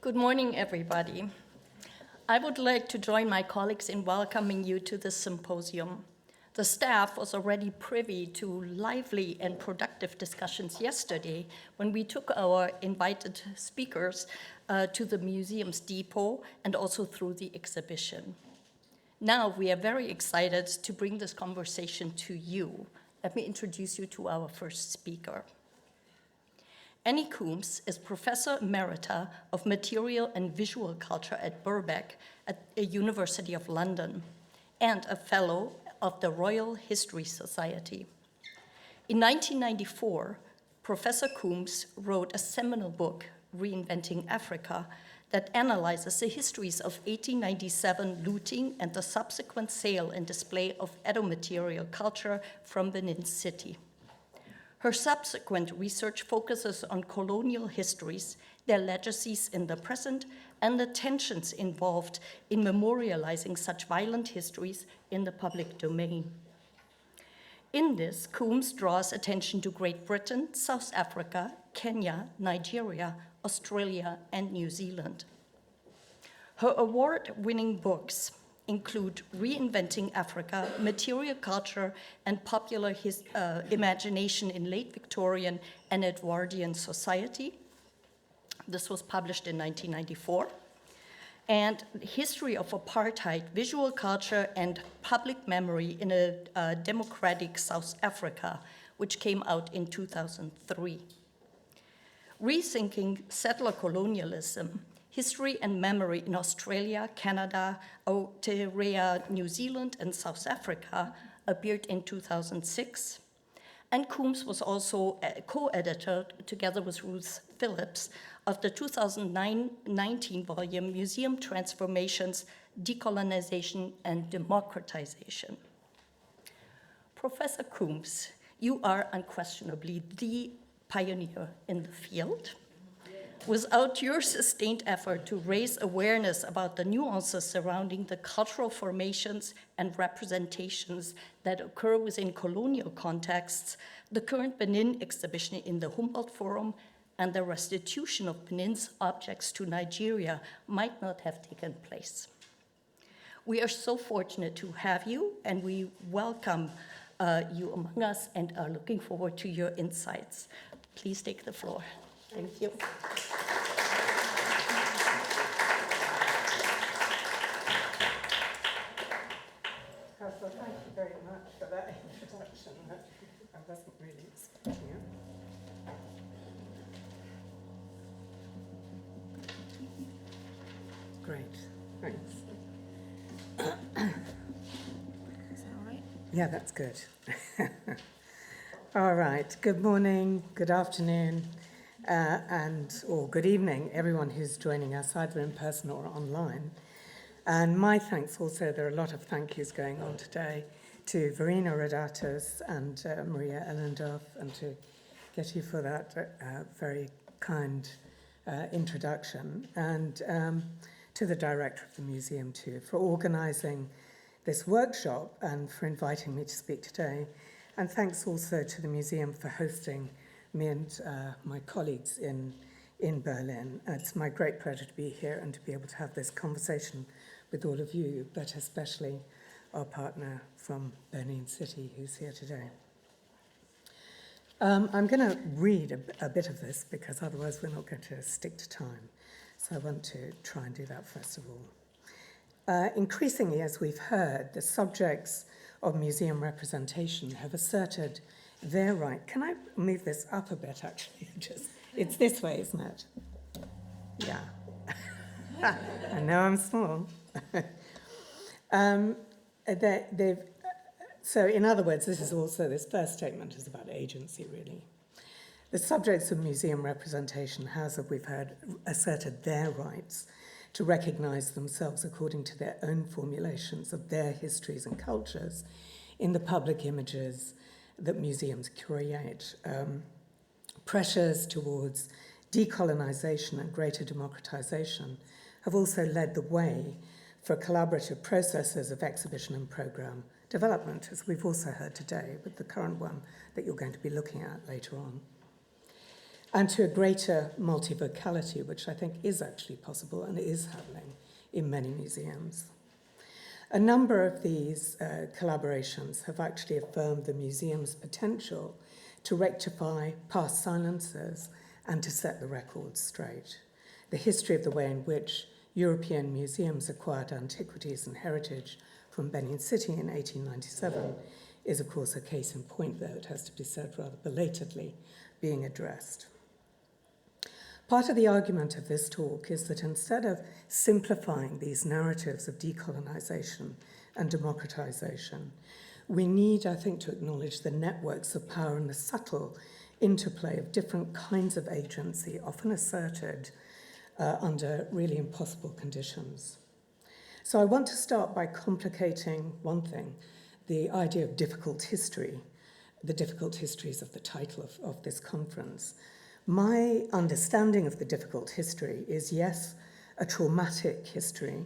Good morning, everybody. I would like to join my colleagues in welcoming you to this symposium. The staff was already privy to lively and productive discussions yesterday when we took our invited speakers to the museum's depot and also through the exhibition. Now we are very excited to bring this conversation to you. Let me introduce you to our first speaker. Annie Coombes is Professor Emerita of Material and Visual Culture at Birkbeck at the University of London and a Fellow of the Royal History Society. In 1994, Professor Coombes wrote a seminal book, Reinventing Africa, that analyzes the histories of 1897 looting and the subsequent sale and display of Edo material culture from Benin City. Her subsequent research focuses on colonial histories, their legacies in the present, and the tensions involved in memorializing such violent histories in the public domain. In this, Coombes draws attention to Great Britain, South Africa, Kenya, Nigeria, Australia, and New Zealand. Her award-winning books include Reinventing Africa, Material Culture, and Popular Imagination in Late Victorian and Edwardian Society. This was published in 1994. And History of Apartheid, Visual Culture, and Public Memory in a Democratic South Africa, which came out in 2003. Rethinking Settler Colonialism, History and Memory in Australia, Canada, Aotearoa, New Zealand, and South Africa appeared in 2006. And Coombes was also a co-editor, together with Ruth Phillips, of the 2019 volume Museum Transformations, Decolonization and Democratization. Professor Coombes, you are unquestionably the pioneer in the field. Without your sustained effort to raise awareness about the nuances surrounding the cultural formations and representations that occur within colonial contexts, the current Benin exhibition in the Humboldt Forum and the restitution of Benin's objects to Nigeria might not have taken place. We are so fortunate to have you, and we welcome you among us and are looking forward to your insights. Please take the floor. Thank you. Well, thank you very much for that introduction. I wasn't really expecting it. Great, thanks. Is that all right? Yeah, that's good. All right, good morning, good afternoon, or good evening, everyone who's joining us, either in person or online. And my thanks also, there are a lot of thank yous going on today to Verena Rodatas and Maria Ellendorf, and to Getty for that very kind introduction, and to the director of the museum too, for organising this workshop and for inviting me to speak today. And thanks also to the museum for hosting me and my colleagues in Berlin. It's my great pleasure to be here and to be able to have this conversation with all of you, but especially our partner from Benin City who's here today. I'm going to read a bit of this because otherwise we're not going to stick to time. So I want to try and do that first of all. Increasingly, as we've heard, the subjects of museum representation have asserted their right. Can I move this up a bit, actually? It's this way, isn't it? Yeah. I know I'm small. So in other words, this first statement is about agency, really. The subjects of museum representation has, as we've heard, asserted their rights to recognise themselves according to their own formulations of their histories and cultures in the public images that museums create. Pressures towards decolonisation and greater democratisation have also led the way for collaborative processes of exhibition and programme development, as we've also heard today with the current one that you're going to be looking at later on. and to a greater multivocality, which I think is actually possible and is happening in many museums. A number of these collaborations have actually affirmed the museum's potential to rectify past silences and to set the records straight. The history of the way in which European museums acquired antiquities and heritage from Benin City in 1897 is, of course, a case in point, though it has to be said rather belatedly, being addressed. Part of the argument of this talk is that instead of simplifying these narratives of decolonization and democratization, we need, I think, to acknowledge the networks of power and the subtle interplay of different kinds of agency, often asserted under really impossible conditions. So I want to start by complicating one thing, the idea of difficult history, the difficult histories of the title of this conference. My understanding of the difficult history is, yes, a traumatic history,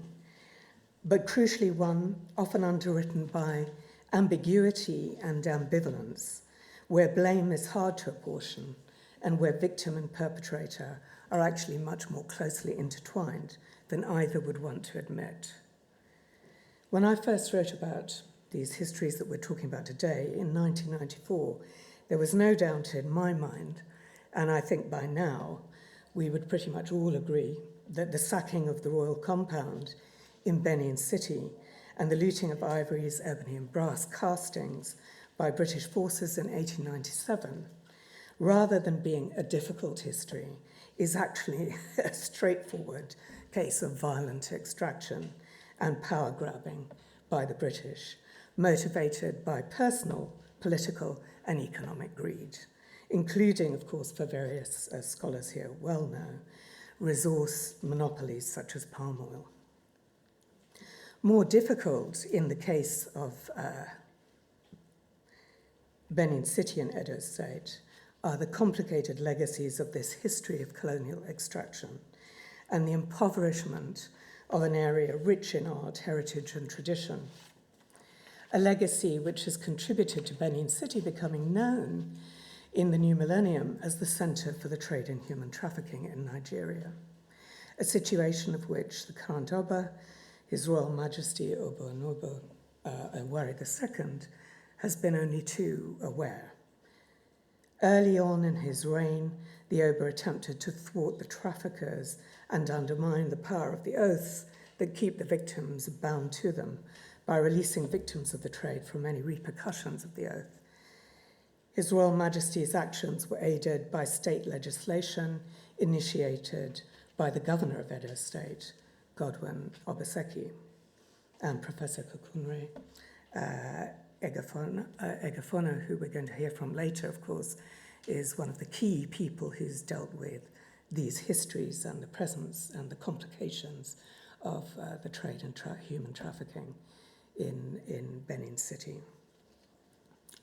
but crucially one often underwritten by ambiguity and ambivalence, where blame is hard to apportion and where victim and perpetrator are actually much more closely intertwined than either would want to admit. When I first wrote about these histories that we're talking about today in 1994, there was no doubt in my mind, and I think by now we would pretty much all agree, that the sacking of the royal compound in Benin City and the looting of ivories, ebony and brass castings by British forces in 1897, rather than being a difficult history, is actually a straightforward case of violent extraction and power grabbing by the British, motivated by personal, political and economic greed, including, of course, for various scholars here well know, resource monopolies such as palm oil. More difficult in the case of Benin City and Edo State are the complicated legacies of this history of colonial extraction and the impoverishment of an area rich in art, heritage and tradition. A legacy which has contributed to Benin City becoming known in the new millennium as the Center for the Trade in Human Trafficking in Nigeria, a situation of which the current Oba, His Royal Majesty Oba Onobo Owari II, has been only too aware. Early on in his reign, the Oba attempted to thwart the traffickers and undermine the power of the oaths that keep the victims bound to them by releasing victims of the trade from any repercussions of the oath. His Royal Majesty's actions were aided by state legislation initiated by the governor of Edo State, Godwin Obaseki, and Professor Kukunre Egafono, who we're going to hear from later, of course, is one of the key people who's dealt with these histories and the presence and the complications of the trade and human trafficking in Benin City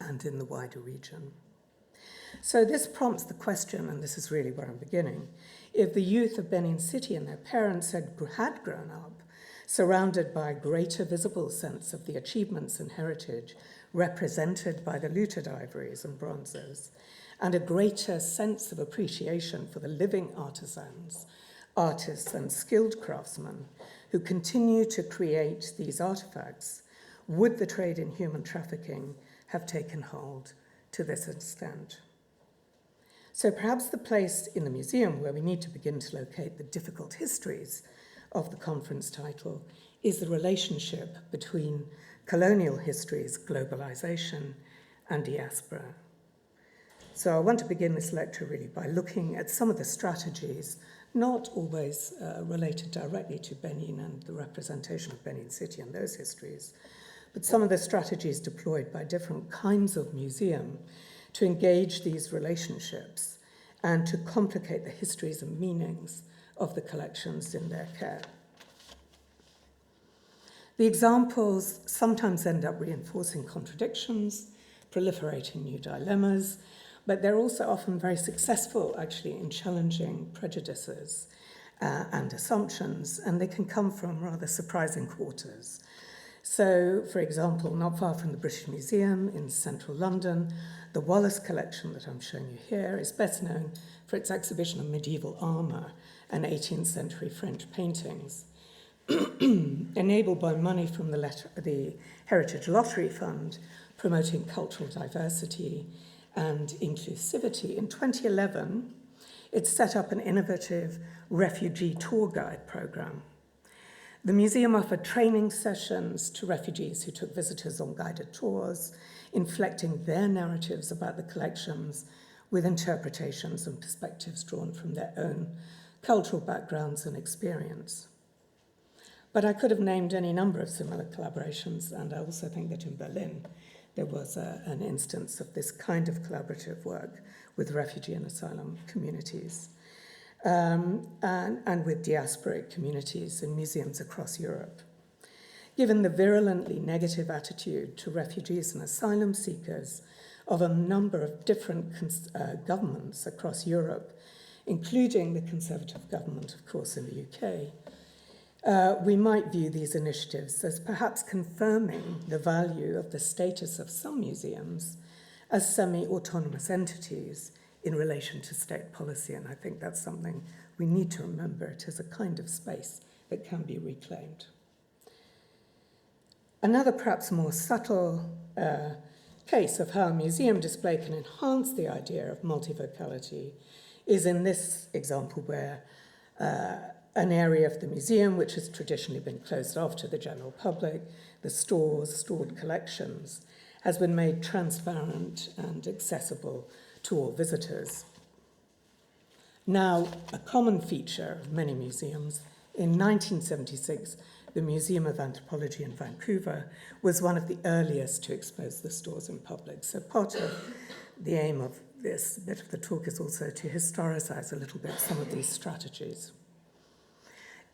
and in the wider region. So this prompts the question, and this is really where I'm beginning, if the youth of Benin City and their parents had grown up surrounded by a greater visible sense of the achievements and heritage represented by the looted ivories and bronzes, and a greater sense of appreciation for the living artisans, artists and skilled craftsmen who continue to create these artifacts, would the trade in human trafficking have taken hold to this extent? So perhaps the place in the museum where we need to begin to locate the difficult histories of the conference title is the relationship between colonial histories, globalization, and diaspora. So I want to begin this lecture really by looking at some of the strategies, not always related directly to Benin and the representation of Benin City and those histories, but some of the strategies deployed by different kinds of museum to engage these relationships and to complicate the histories and meanings of the collections in their care. The examples sometimes end up reinforcing contradictions, proliferating new dilemmas, but they're also often very successful, actually, in challenging prejudices and assumptions, and they can come from rather surprising quarters. So, for example, not far from the British Museum in central London, the Wallace collection that I'm showing you here is best known for its exhibition of medieval armour and 18th century French paintings. Enabled by money from the Heritage Lottery Fund, promoting cultural diversity and inclusivity, in 2011, it set up an innovative refugee tour guide program. The museum offered training sessions to refugees who took visitors on guided tours, inflecting their narratives about the collections with interpretations and perspectives drawn from their own cultural backgrounds and experience. But I could have named any number of similar collaborations, and I also think that in Berlin there was an instance of this kind of collaborative work with refugee and asylum communities, and with diasporic communities in museums across Europe. Given the virulently negative attitude to refugees and asylum seekers of a number of different governments across Europe, including the Conservative government, of course, in the UK, we might view these initiatives as perhaps confirming the value of the status of some museums as semi-autonomous entities in relation to state policy, and I think that's something we need to remember. It is a kind of space that can be reclaimed. Another perhaps more subtle case of how a museum display can enhance the idea of multivocality is in this example where an area of the museum which has traditionally been closed off to the general public, the stored collections, has been made transparent and accessible to all visitors. Now, a common feature of many museums, in 1976, the Museum of Anthropology in Vancouver was one of the earliest to expose the stores in public. So part of the aim of this bit of the talk is also to historicize a little bit some of these strategies.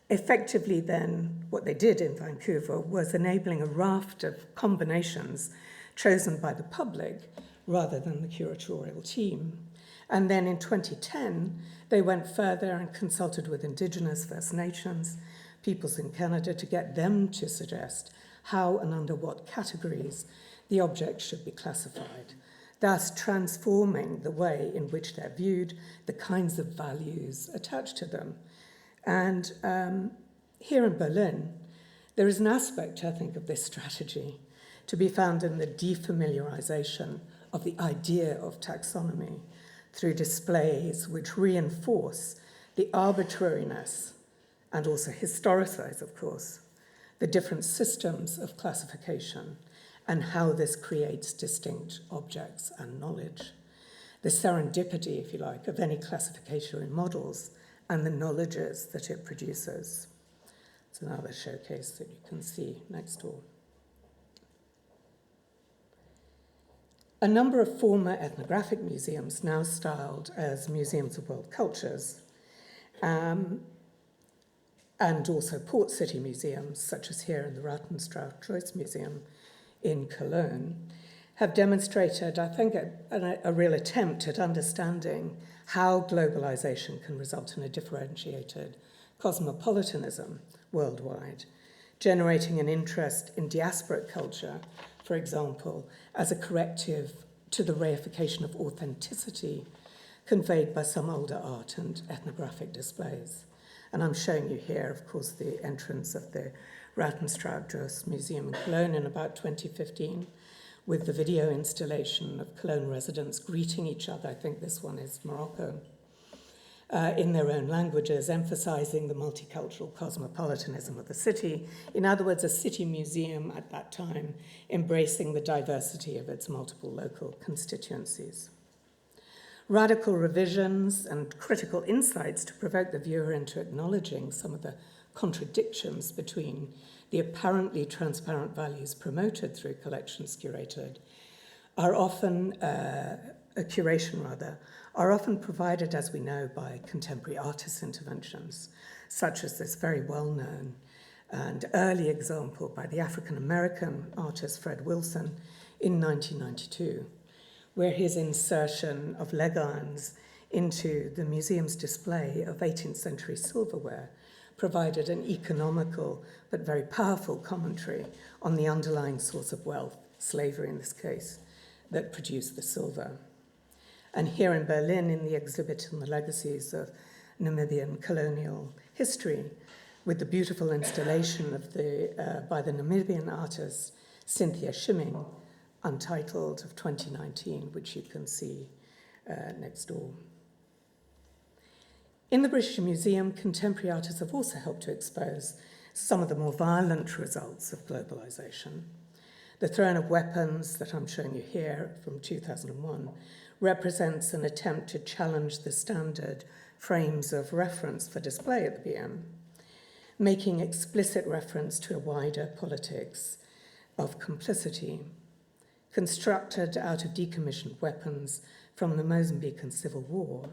Effectively then, what they did in Vancouver was enabling a raft of combinations chosen by the public rather than the curatorial team. And then in 2010, they went further and consulted with Indigenous First Nations peoples in Canada to get them to suggest how and under what categories the objects should be classified, thus transforming the way in which they're viewed, the kinds of values attached to them. And here in Berlin, there is an aspect, I think, of this strategy to be found in the defamiliarization of the idea of taxonomy through displays which reinforce the arbitrariness and also historicize, of course, the different systems of classification and how this creates distinct objects and knowledge. The serendipity, if you like, of any classification in models and the knowledges that it produces. It's another showcase that you can see next door. A number of former ethnographic museums, now styled as museums of world cultures, and also port city museums, such as here in the Routenstraut-Joyce Museum in Cologne, have demonstrated, I think, a real attempt at understanding how globalization can result in a differentiated cosmopolitanism worldwide, generating an interest in diasporic culture, for example, as a corrective to the reification of authenticity conveyed by some older art and ethnographic displays. And I'm showing you here, of course, the entrance of the Routenstraut-Joyce Museum in Cologne in about 2015, with the video installation of Cologne residents greeting each other. I think this one is Morocco, in their own languages, emphasizing the multicultural cosmopolitanism of the city. In other words, a city museum at that time embracing the diversity of its multiple local constituencies. Radical revisions and critical insights to provoke the viewer into acknowledging some of the contradictions between the apparently transparent values promoted through collections curated are often, are often provided, as we know, by contemporary artist interventions, such as this very well-known and early example by the African-American artist Fred Wilson in 1992, where his insertion of leg irons into the museum's display of 18th century silverware provided an economical but very powerful commentary on the underlying source of wealth, slavery in this case, that produced the silver. And here in Berlin, in the exhibit on the legacies of Namibian colonial history, with the beautiful installation of by the Namibian artist Cynthia Shimming, Untitled of 2019, which you can see next door. In the British Museum, contemporary artists have also helped to expose some of the more violent results of globalization. The Throne of Weapons that I'm showing you here from 2001 represents an attempt to challenge the standard frames of reference for display at the BM, making explicit reference to a wider politics of complicity, constructed out of decommissioned weapons from the Mozambican Civil War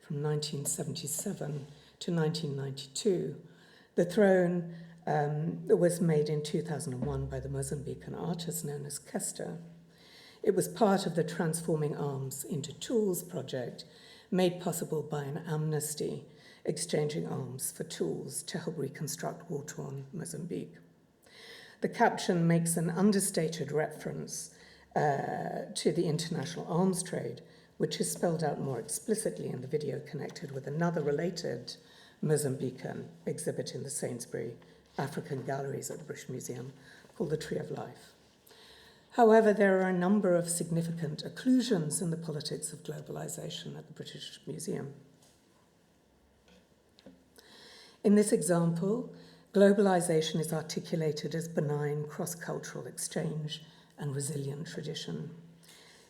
from 1977 to 1992. The throne was made in 2001 by the Mozambican artist known as Kester. It was part of the Transforming Arms into Tools project, made possible by an amnesty, exchanging arms for tools to help reconstruct war-torn Mozambique. The caption makes an understated reference to the international arms trade, which is spelled out more explicitly in the video connected with another related Mozambican exhibit in the Sainsbury African Galleries at the British Museum called The Tree of Life. However, there are a number of significant occlusions in the politics of globalization at the British Museum. In this example, globalization is articulated as benign cross-cultural exchange and resilient tradition.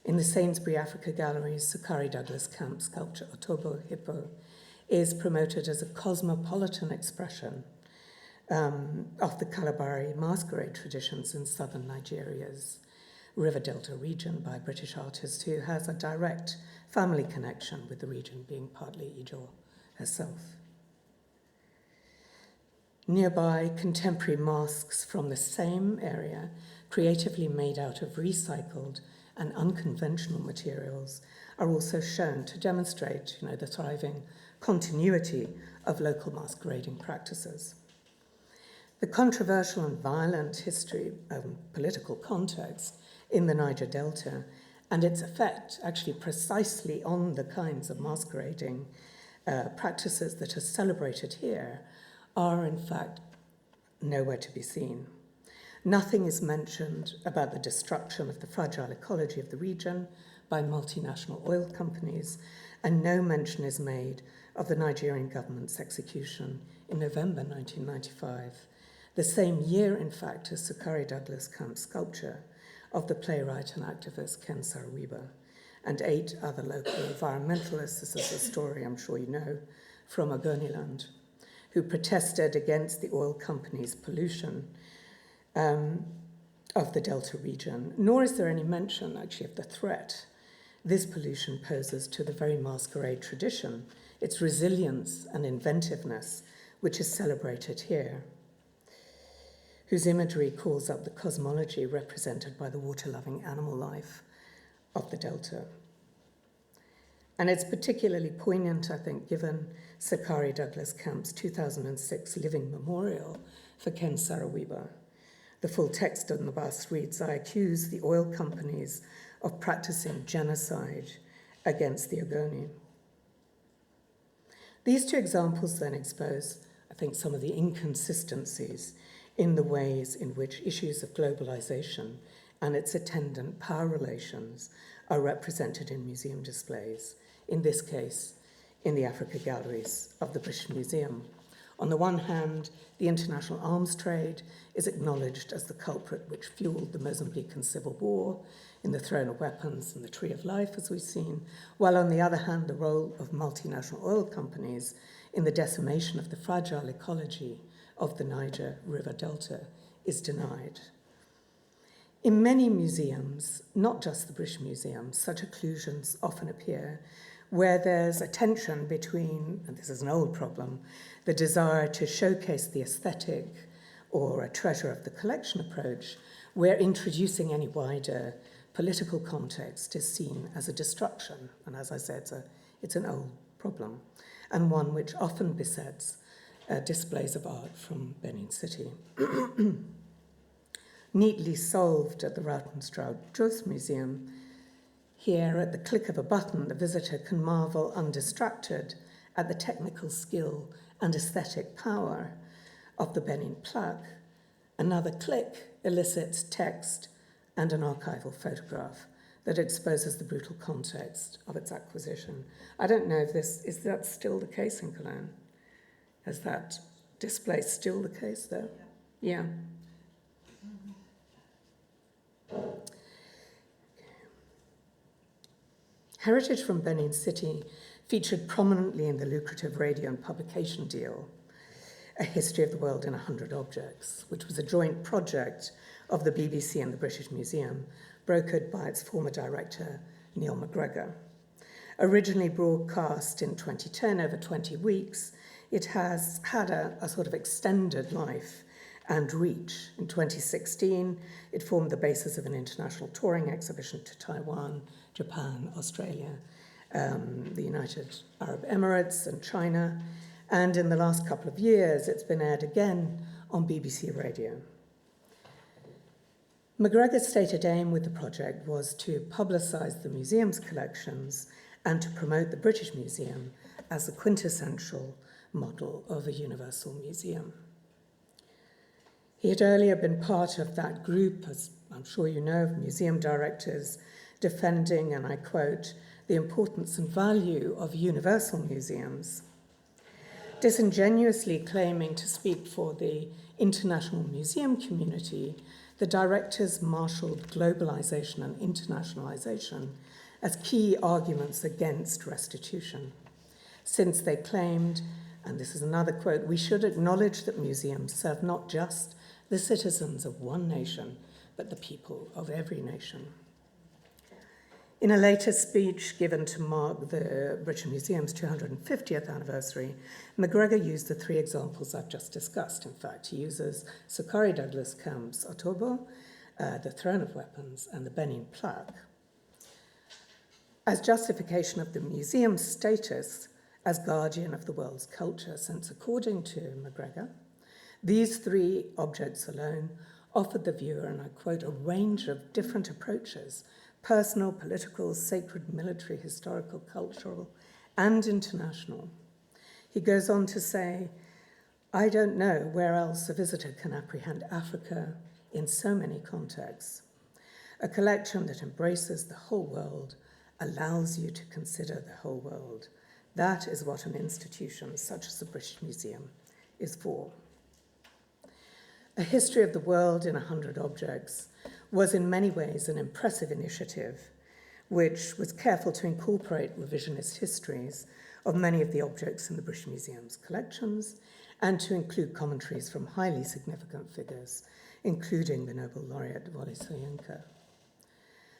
In the Sainsbury Africa Galleries, Sakari Douglas Camp sculpture Otobo Hippo is promoted as a cosmopolitan expression of the Kalabari masquerade traditions in southern Nigeria's River Delta region by a British artist who has a direct family connection with the region, being partly Ijaw herself. Nearby, contemporary masks from the same area, creatively made out of recycled and unconventional materials, are also shown to demonstrate, the thriving continuity of local masquerading practices. The controversial and violent history political context in the Niger Delta and its effect actually precisely on the kinds of masquerading practices that are celebrated here are in fact nowhere to be seen. Nothing is mentioned about the destruction of the fragile ecology of the region by multinational oil companies, and no mention is made of the Nigerian government's execution in November 1995, the same year, in fact, as Sakari Douglas Camp's sculpture of the playwright and activist Ken Saro-Wiwa and 8 other local environmentalists, this is a story I'm sure you know, from Ogoniland, who protested against the oil company's pollution of the Delta region, nor is there any mention, actually, of the threat this pollution poses to the very masquerade tradition, its resilience and inventiveness, which is celebrated here, whose imagery calls up the cosmology represented by the water-loving animal life of the Delta. And it's particularly poignant, I think, given Sakari Douglas Camp's 2006 living memorial for Ken Saro-Wiwa. The full text on the bus reads, "I accuse the oil companies of practicing genocide against the Ogoni." These two examples then expose, I think, some of the inconsistencies in the ways in which issues of globalization and its attendant power relations are represented in museum displays, in this case, in the Africa Galleries of the British Museum. On the one hand, the international arms trade is acknowledged as the culprit which fueled the Mozambican Civil War in the Throne of Weapons and the Tree of Life, as we've seen, while on the other hand, the role of multinational oil companies in the decimation of the fragile ecology of the Niger River Delta is denied. In many museums, not just the British Museum, such occlusions often appear where there's a tension between, and this is an old problem, the desire to showcase the aesthetic or a treasure of the collection approach, where introducing any wider political context is seen as a destruction. And as I said, it's an old problem, and one which often besets displays of art from Benin City. Neatly solved at the Routenstraud Joyce Museum, here at the click of a button, the visitor can marvel undistracted at the technical skill and aesthetic power of the Benin plaque. Another click elicits text and an archival photograph that exposes the brutal context of its acquisition. I don't know if is that still the case in Cologne? Is that display still the case there? Yeah. Heritage from Benin City featured prominently in the lucrative radio and publication deal, A History of the World in 100 Objects, which was a joint project of the BBC and the British Museum, brokered by its former director, Neil McGregor. Originally broadcast in 2010 over 20 weeks, it has had a sort of extended life and reach. In 2016, it formed the basis of an international touring exhibition to Taiwan, Japan, Australia, the United Arab Emirates and China, and in the last couple of years, it's been aired again on BBC Radio. McGregor's stated aim with the project was to publicise the museum's collections and to promote the British Museum as the quintessential model of a universal museum. He had earlier been part of that group, as I'm sure you know, of museum directors defending, and I quote, the importance and value of universal museums, disingenuously claiming to speak for the international museum community. The directors marshalled globalization and internationalization as key arguments against restitution, since they claimed, and this is another quote, we should acknowledge that museums serve not just the citizens of one nation, but the people of every nation. In a later speech given to mark the British Museum's 250th anniversary, McGregor used the three examples I've just discussed. In fact, he uses Sakari Douglas Camp's Otobo, the Throne of Weapons, and the Benin plaque as justification of the museum's status as guardian of the world's culture, since according to McGregor, these three objects alone offered the viewer, and I quote, a range of different approaches: personal, political, sacred, military, historical, cultural, and international. He goes on to say, I don't know where else a visitor can apprehend Africa in so many contexts. A collection that embraces the whole world, allows you to consider the whole world. That is what an institution such as the British Museum is for. A History of the World in 100 Objects was in many ways an impressive initiative, which was careful to incorporate revisionist histories of many of the objects in the British Museum's collections and to include commentaries from highly significant figures, including the Nobel laureate Wole Soyinka.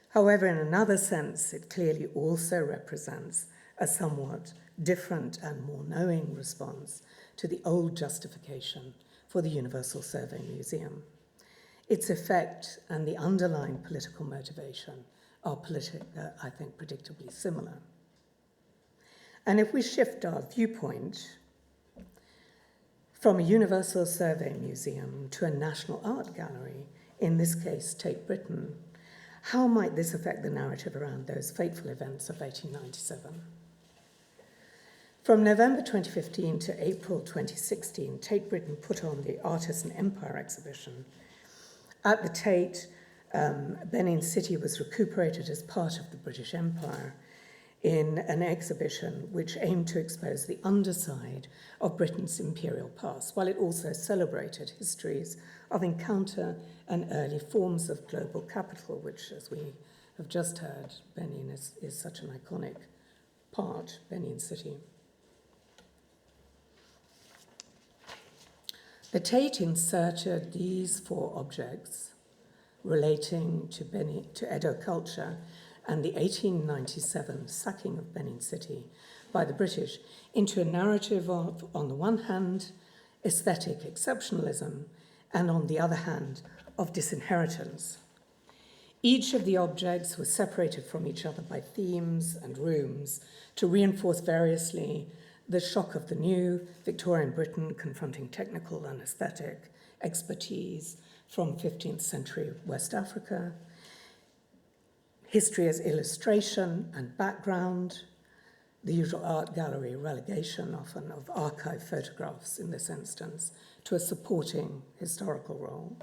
However, in another sense, it clearly also represents a somewhat different and more knowing response to the old justification for the Universal Survey Museum. Its effect and the underlying political motivation are, I think, predictably similar. And if we shift our viewpoint from a Universal Survey Museum to a national art gallery, in this case, Tate Britain, how might this affect the narrative around those fateful events of 1897? From November 2015 to April 2016, Tate Britain put on the Artisan Empire exhibition. At the Tate, Benin City was recuperated as part of the British Empire in an exhibition which aimed to expose the underside of Britain's imperial past, while it also celebrated histories of encounter and early forms of global capital, which, as we have just heard, Benin is such an iconic part, Benin City. The Tate inserted these four objects relating to Edo culture and the 1897 sacking of Benin City by the British into a narrative of, on the one hand, aesthetic exceptionalism, and on the other hand, of disinheritance. Each of the objects was separated from each other by themes and rooms to reinforce variously the shock of the new, Victorian Britain confronting technical and aesthetic expertise from 15th century West Africa, history as illustration and background, the usual art gallery relegation often of archive photographs in this instance to a supporting historical role,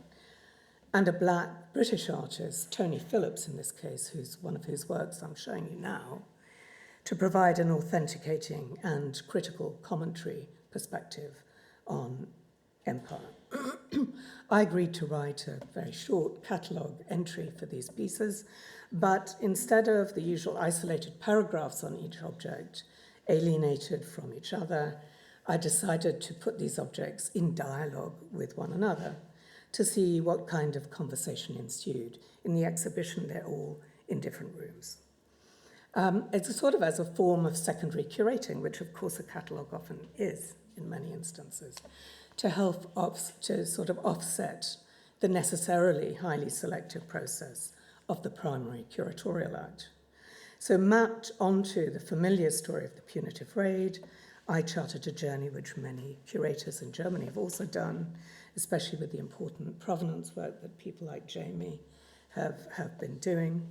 and a black British artist, Tony Phillips in this case, who's one of whose works I'm showing you now, to provide an authenticating and critical commentary perspective on empire. I agreed to write a very short catalogue entry for these pieces, but instead of the usual isolated paragraphs on each object, alienated from each other, I decided to put these objects in dialogue with one another to see what kind of conversation ensued. In the exhibition, they're all in different rooms. It's a sort of as a form of secondary curating, which of course a catalogue often is in many instances, to help to sort of offset the necessarily highly selective process of the primary curatorial act. So mapped onto the familiar story of the punitive raid, I charted a journey which many curators in Germany have also done, especially with the important provenance work that people like Jamie have been doing.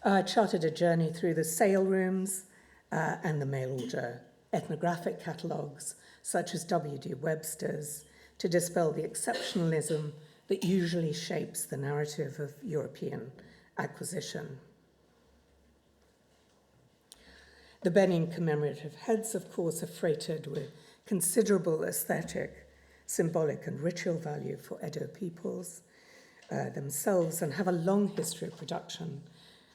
I charted a journey through the sale rooms and the mail order ethnographic catalogues, such as W.D. Webster's, to dispel the exceptionalism that usually shapes the narrative of European acquisition. The Benin commemorative heads, of course, are freighted with considerable aesthetic, symbolic and ritual value for Edo peoples themselves, and have a long history of production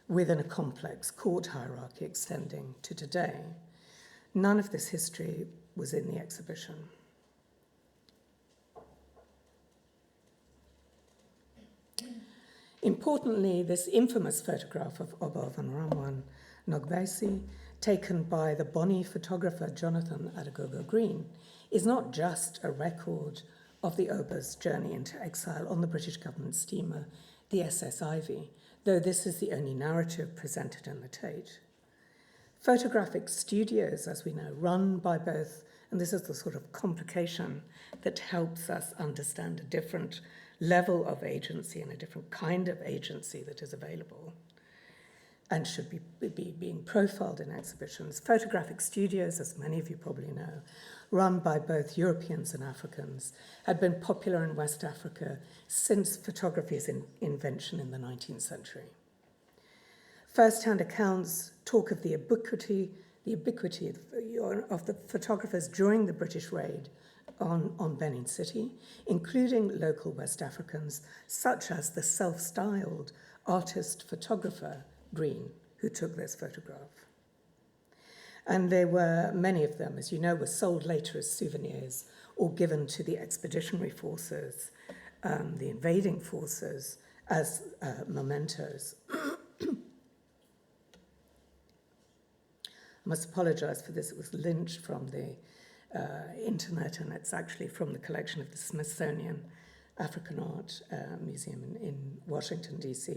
within a complex court hierarchy extending to today. None of this history was in the exhibition. Importantly, this infamous photograph of Oba van Ramwan Nogbesi, taken by the Bonny photographer Jonathan Adegogo Green, is not just a record of the Oba's journey into exile on the British government steamer, the SS Ivy, though this is the only narrative presented in the Tate. Photographic studios, as we know, run by both, and this is the sort of complication that helps us understand a different level of agency and a different kind of agency that is available and should be being profiled in exhibitions. Photographic studios, as many of you probably know, run by both Europeans and Africans, had been popular in West Africa since photography's invention in the 19th century. First-hand accounts talk of the ubiquity of the photographers during the British raid on Benin City, including local West Africans, such as the self-styled artist-photographer Green, who took this photograph. And there were many of them, as you know, were sold later as souvenirs or given to the expeditionary forces, the invading forces, as mementos. I must apologize for this. It was lynched from the internet, and it's actually from the collection of the Smithsonian African Art Museum in Washington, D.C.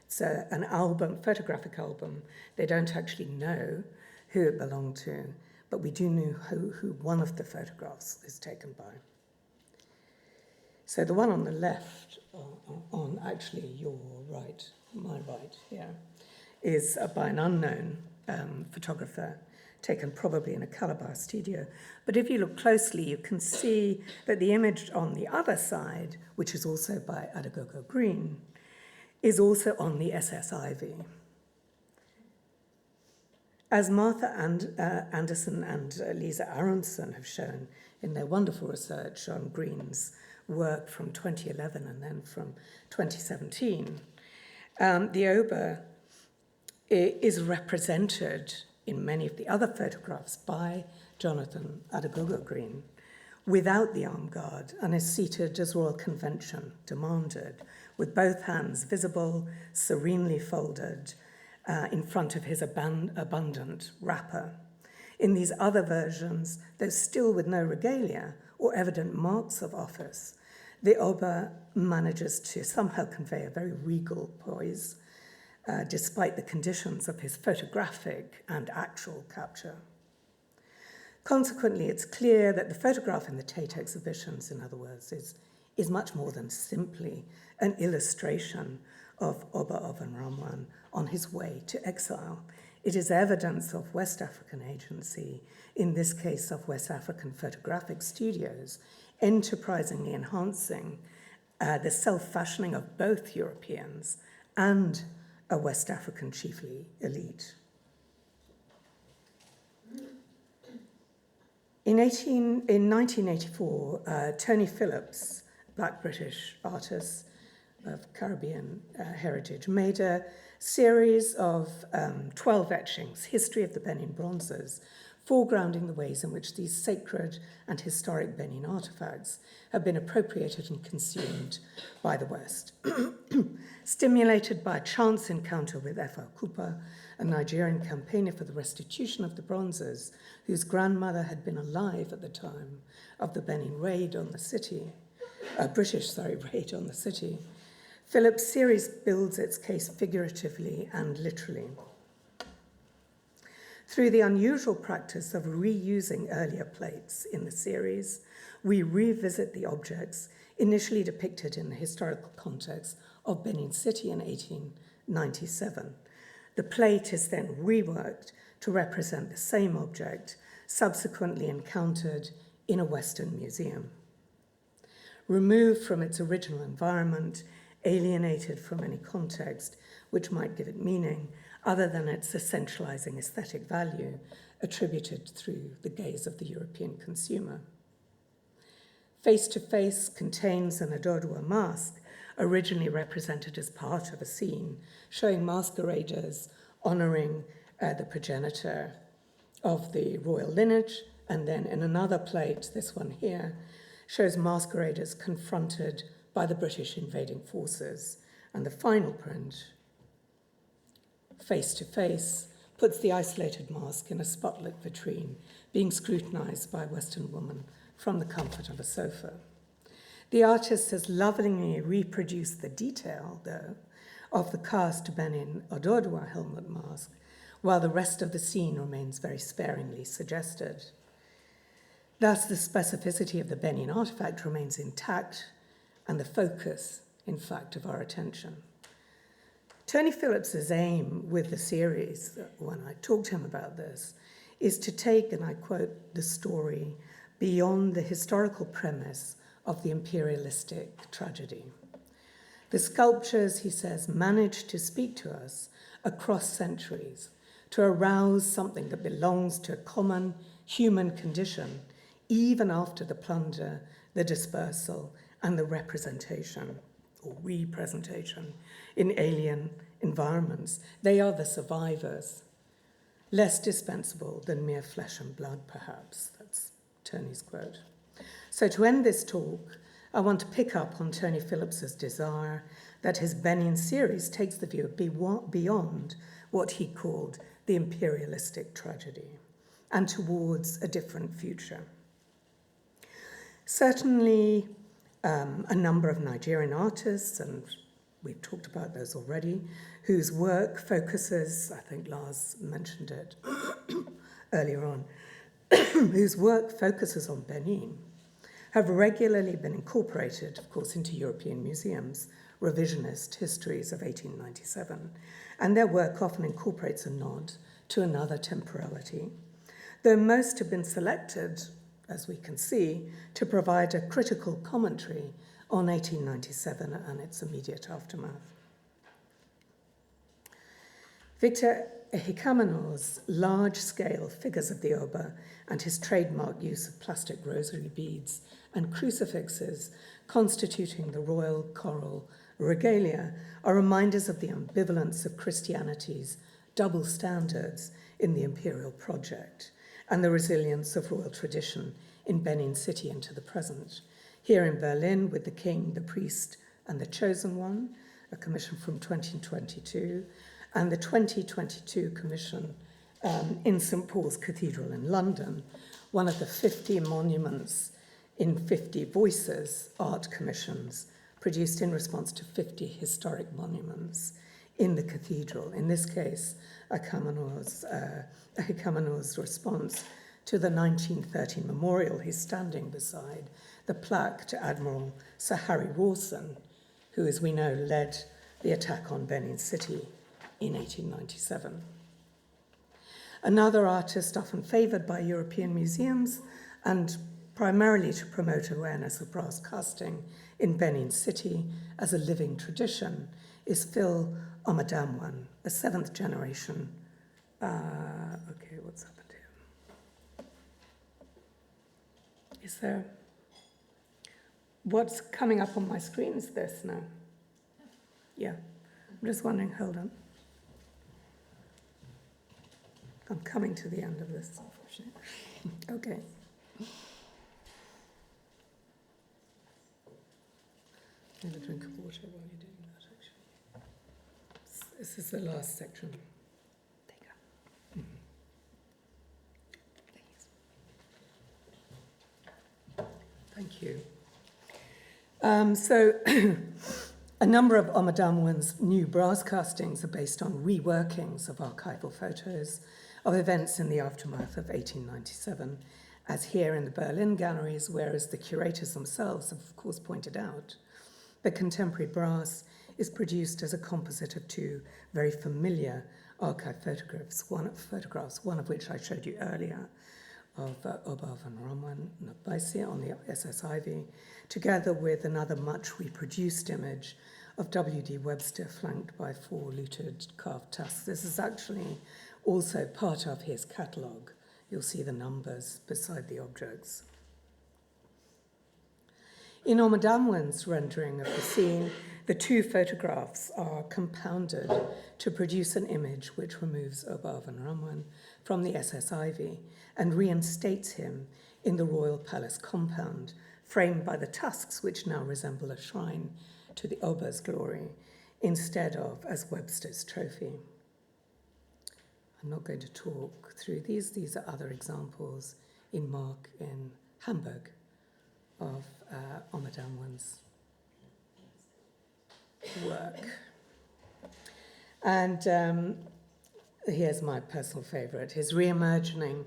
It's an album, photographic album. They don't actually know who it belonged to, but we do know who one of the photographs is taken by. So the one on the left, on actually your right, my right here, is by an unknown photographer, taken probably in a Calabar studio. But if you look closely, you can see that the image on the other side, which is also by Adegogo Green, is also on the SS Ivy. As Martha Anderson and Lisa Aronson have shown in their wonderful research on Green's work from 2011 and then from 2017, the Oba is represented in many of the other photographs by Jonathan Adegogo Green without the armed guard and is seated as royal convention demanded, with both hands visible, serenely folded, in front of his abundant wrapper. In these other versions, though still with no regalia or evident marks of office, the Oba manages to somehow convey a very regal poise, despite the conditions of his photographic and actual capture. Consequently, it's clear that the photograph in the Tate exhibitions, in other words, is much more than simply an illustration of Oba Oban Ramwan on his way to exile. It is evidence of West African agency, in this case of West African photographic studios, enterprisingly enhancing the self-fashioning of both Europeans and a West African chiefly elite. In 1984, Tony Phillips, Black British artist of Caribbean heritage, made a series of 12 etchings, History of the Benin Bronzes, foregrounding the ways in which these sacred and historic Benin artifacts have been appropriated and consumed by the West. Stimulated by a chance encounter with F.R. Cooper, a Nigerian campaigner for the restitution of the bronzes, whose grandmother had been alive at the time of the Benin raid on the city, British raid on the city, Phillips' series builds its case figuratively and literally. Through the unusual practice of reusing earlier plates in the series, we revisit the objects initially depicted in the historical context of Benin City in 1897. The plate is then reworked to represent the same object subsequently encountered in a Western museum. Removed from its original environment, alienated from any context which might give it meaning, other than its essentializing aesthetic value attributed through the gaze of the European consumer. Face to Face contains an Adodua mask, originally represented as part of a scene, showing masqueraders honoring the progenitor of the royal lineage, and then in another plate, this one here, shows masqueraders confronted by the British invading forces. And the final print, Face to Face, puts the isolated mask in a spotlit vitrine, being scrutinized by a Western woman from the comfort of a sofa. The artist has lovingly reproduced the detail, though, of the cast Benin Ododwa helmet mask, while the rest of the scene remains very sparingly suggested. Thus, the specificity of the Benin artifact remains intact, and the focus, in fact, of our attention. Tony Phillips's aim with the series, when I talked to him about this, is to take, and I quote, the story beyond the historical premise of the imperialistic tragedy. The sculptures, he says, manage to speak to us across centuries, to arouse something that belongs to a common human condition, even after the plunder, the dispersal, and the representation or representation in alien environments. They are the survivors, less dispensable than mere flesh and blood, perhaps. That's Tony's quote. So to end this talk, I want to pick up on Tony Phillips's desire that his Benin series takes the view beyond what he called the imperialistic tragedy and towards a different future. Certainly, a number of Nigerian artists, and we've talked about those already, whose work focuses, I think Lars mentioned it earlier on, whose work focuses on Benin, have regularly been incorporated, of course, into European museums, revisionist histories of 1897, and their work often incorporates a nod to another temporality, though most have been selected, as we can see, to provide a critical commentary on 1897 and its immediate aftermath. Victor Hikamano's large-scale figures of the Oba and his trademark use of plastic rosary beads and crucifixes constituting the royal coral regalia are reminders of the ambivalence of Christianity's double standards in the imperial project and the resilience of royal tradition in Benin City into the present. Here in Berlin, with the king, the priest, and the chosen one, a commission from 2022, and the 2022 commission in St. Paul's Cathedral in London, one of the 50 monuments in 50 Voices art commissions produced in response to 50 historic monuments in the cathedral. In this case, a Kamano's response to the 1913 memorial he's standing beside, the plaque to Admiral Sir Harry Rawson, who, as we know, led the attack on Benin City in 1897. Another artist often favoured by European museums and primarily to promote awareness of brass casting in Benin City as a living tradition is Phil Omadamwan, a seventh generation. Okay, what's happened here? Is there... What's coming up on my screen is this now? Yeah. I'm just wondering, hold on. I'm coming to the end of this, unfortunately. Okay. Have a drink of water while you're doing that, actually. This is the last section. There you go. Thank you. So, a number of Omadamwan's new brass castings are based on reworkings of archival photos of events in the aftermath of 1897, as here in the Berlin galleries, whereas the curators themselves have, of course, pointed out, the contemporary brass is produced as a composite of two very familiar archive photographs, one of which I showed you earlier, of Oba van Ramon Nabaisi on the SS Ivy, together with another much reproduced image of W.D. Webster flanked by four looted carved tusks. This is actually also part of his catalogue. You'll see the numbers beside the objects. In Omadamwan's rendering of the scene, the two photographs are compounded to produce an image which removes Oba van Ramon from the SS Ivy and reinstates him in the royal palace compound, framed by the tusks which now resemble a shrine to the Oba's glory, instead of as Webster's trophy. I'm not going to talk through these. These are other examples in Mark in Hamburg of Omadamwan's work. And here's my personal favourite, his reimagining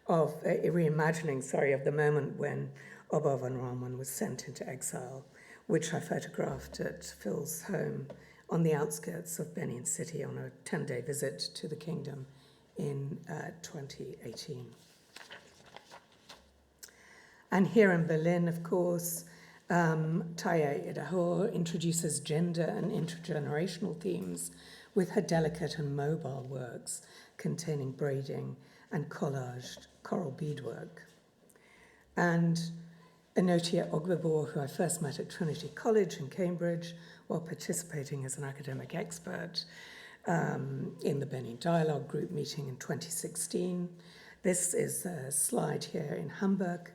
of the moment when Oba van Ramon was sent into exile, which I photographed at Phil's home on the outskirts of Benin City on a 10-day visit to the kingdom in 2018. And here in Berlin, of course, Taya Idaho introduces gender and intergenerational themes with her delicate and mobile works containing braiding and collaged coral beadwork. And Enotia Ogbebo, who I first met at Trinity College in Cambridge while participating as an academic expert in the Benin Dialogue Group meeting in 2016. This is a slide here in Hamburg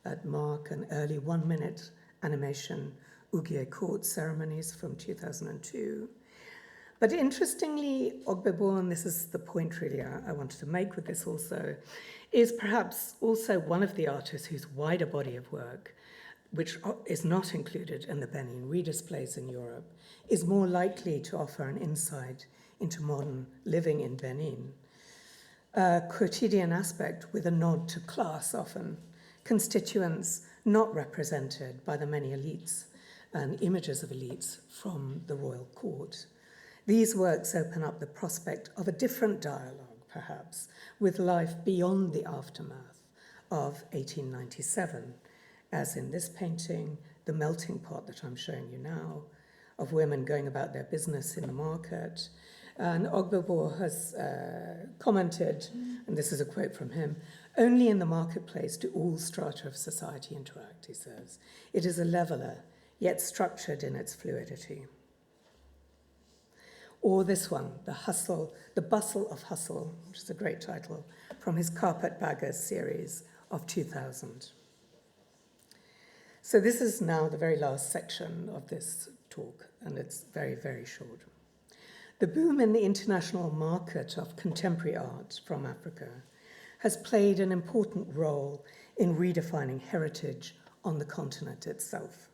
at Mark, an early 1-minute animation Ugie court ceremonies from 2002. But interestingly, Ogbebo, and this is the point really I wanted to make with this also, is perhaps also one of the artists whose wider body of work, which is not included in the Benin redisplays in Europe, is more likely to offer an insight into modern living in Benin. A quotidian aspect with a nod to class often, constituents not represented by the many elites and images of elites from the royal court. These works open up the prospect of a different dialogue, perhaps, with life beyond the aftermath of 1897, as in this painting, the melting pot that I'm showing you now, of women going about their business in the market. And Ogbebo has commented, and this is a quote from him, "Only in the marketplace do all strata of society interact," he says. "It is a leveller, yet structured in its fluidity." Or this one, The Bustle of Hustle, which is a great title, from his Carpetbaggers series of 2000. So this is now the very last section of this talk, and it's very, very short. The boom in the international market of contemporary art from Africa has played an important role in redefining heritage on the continent itself.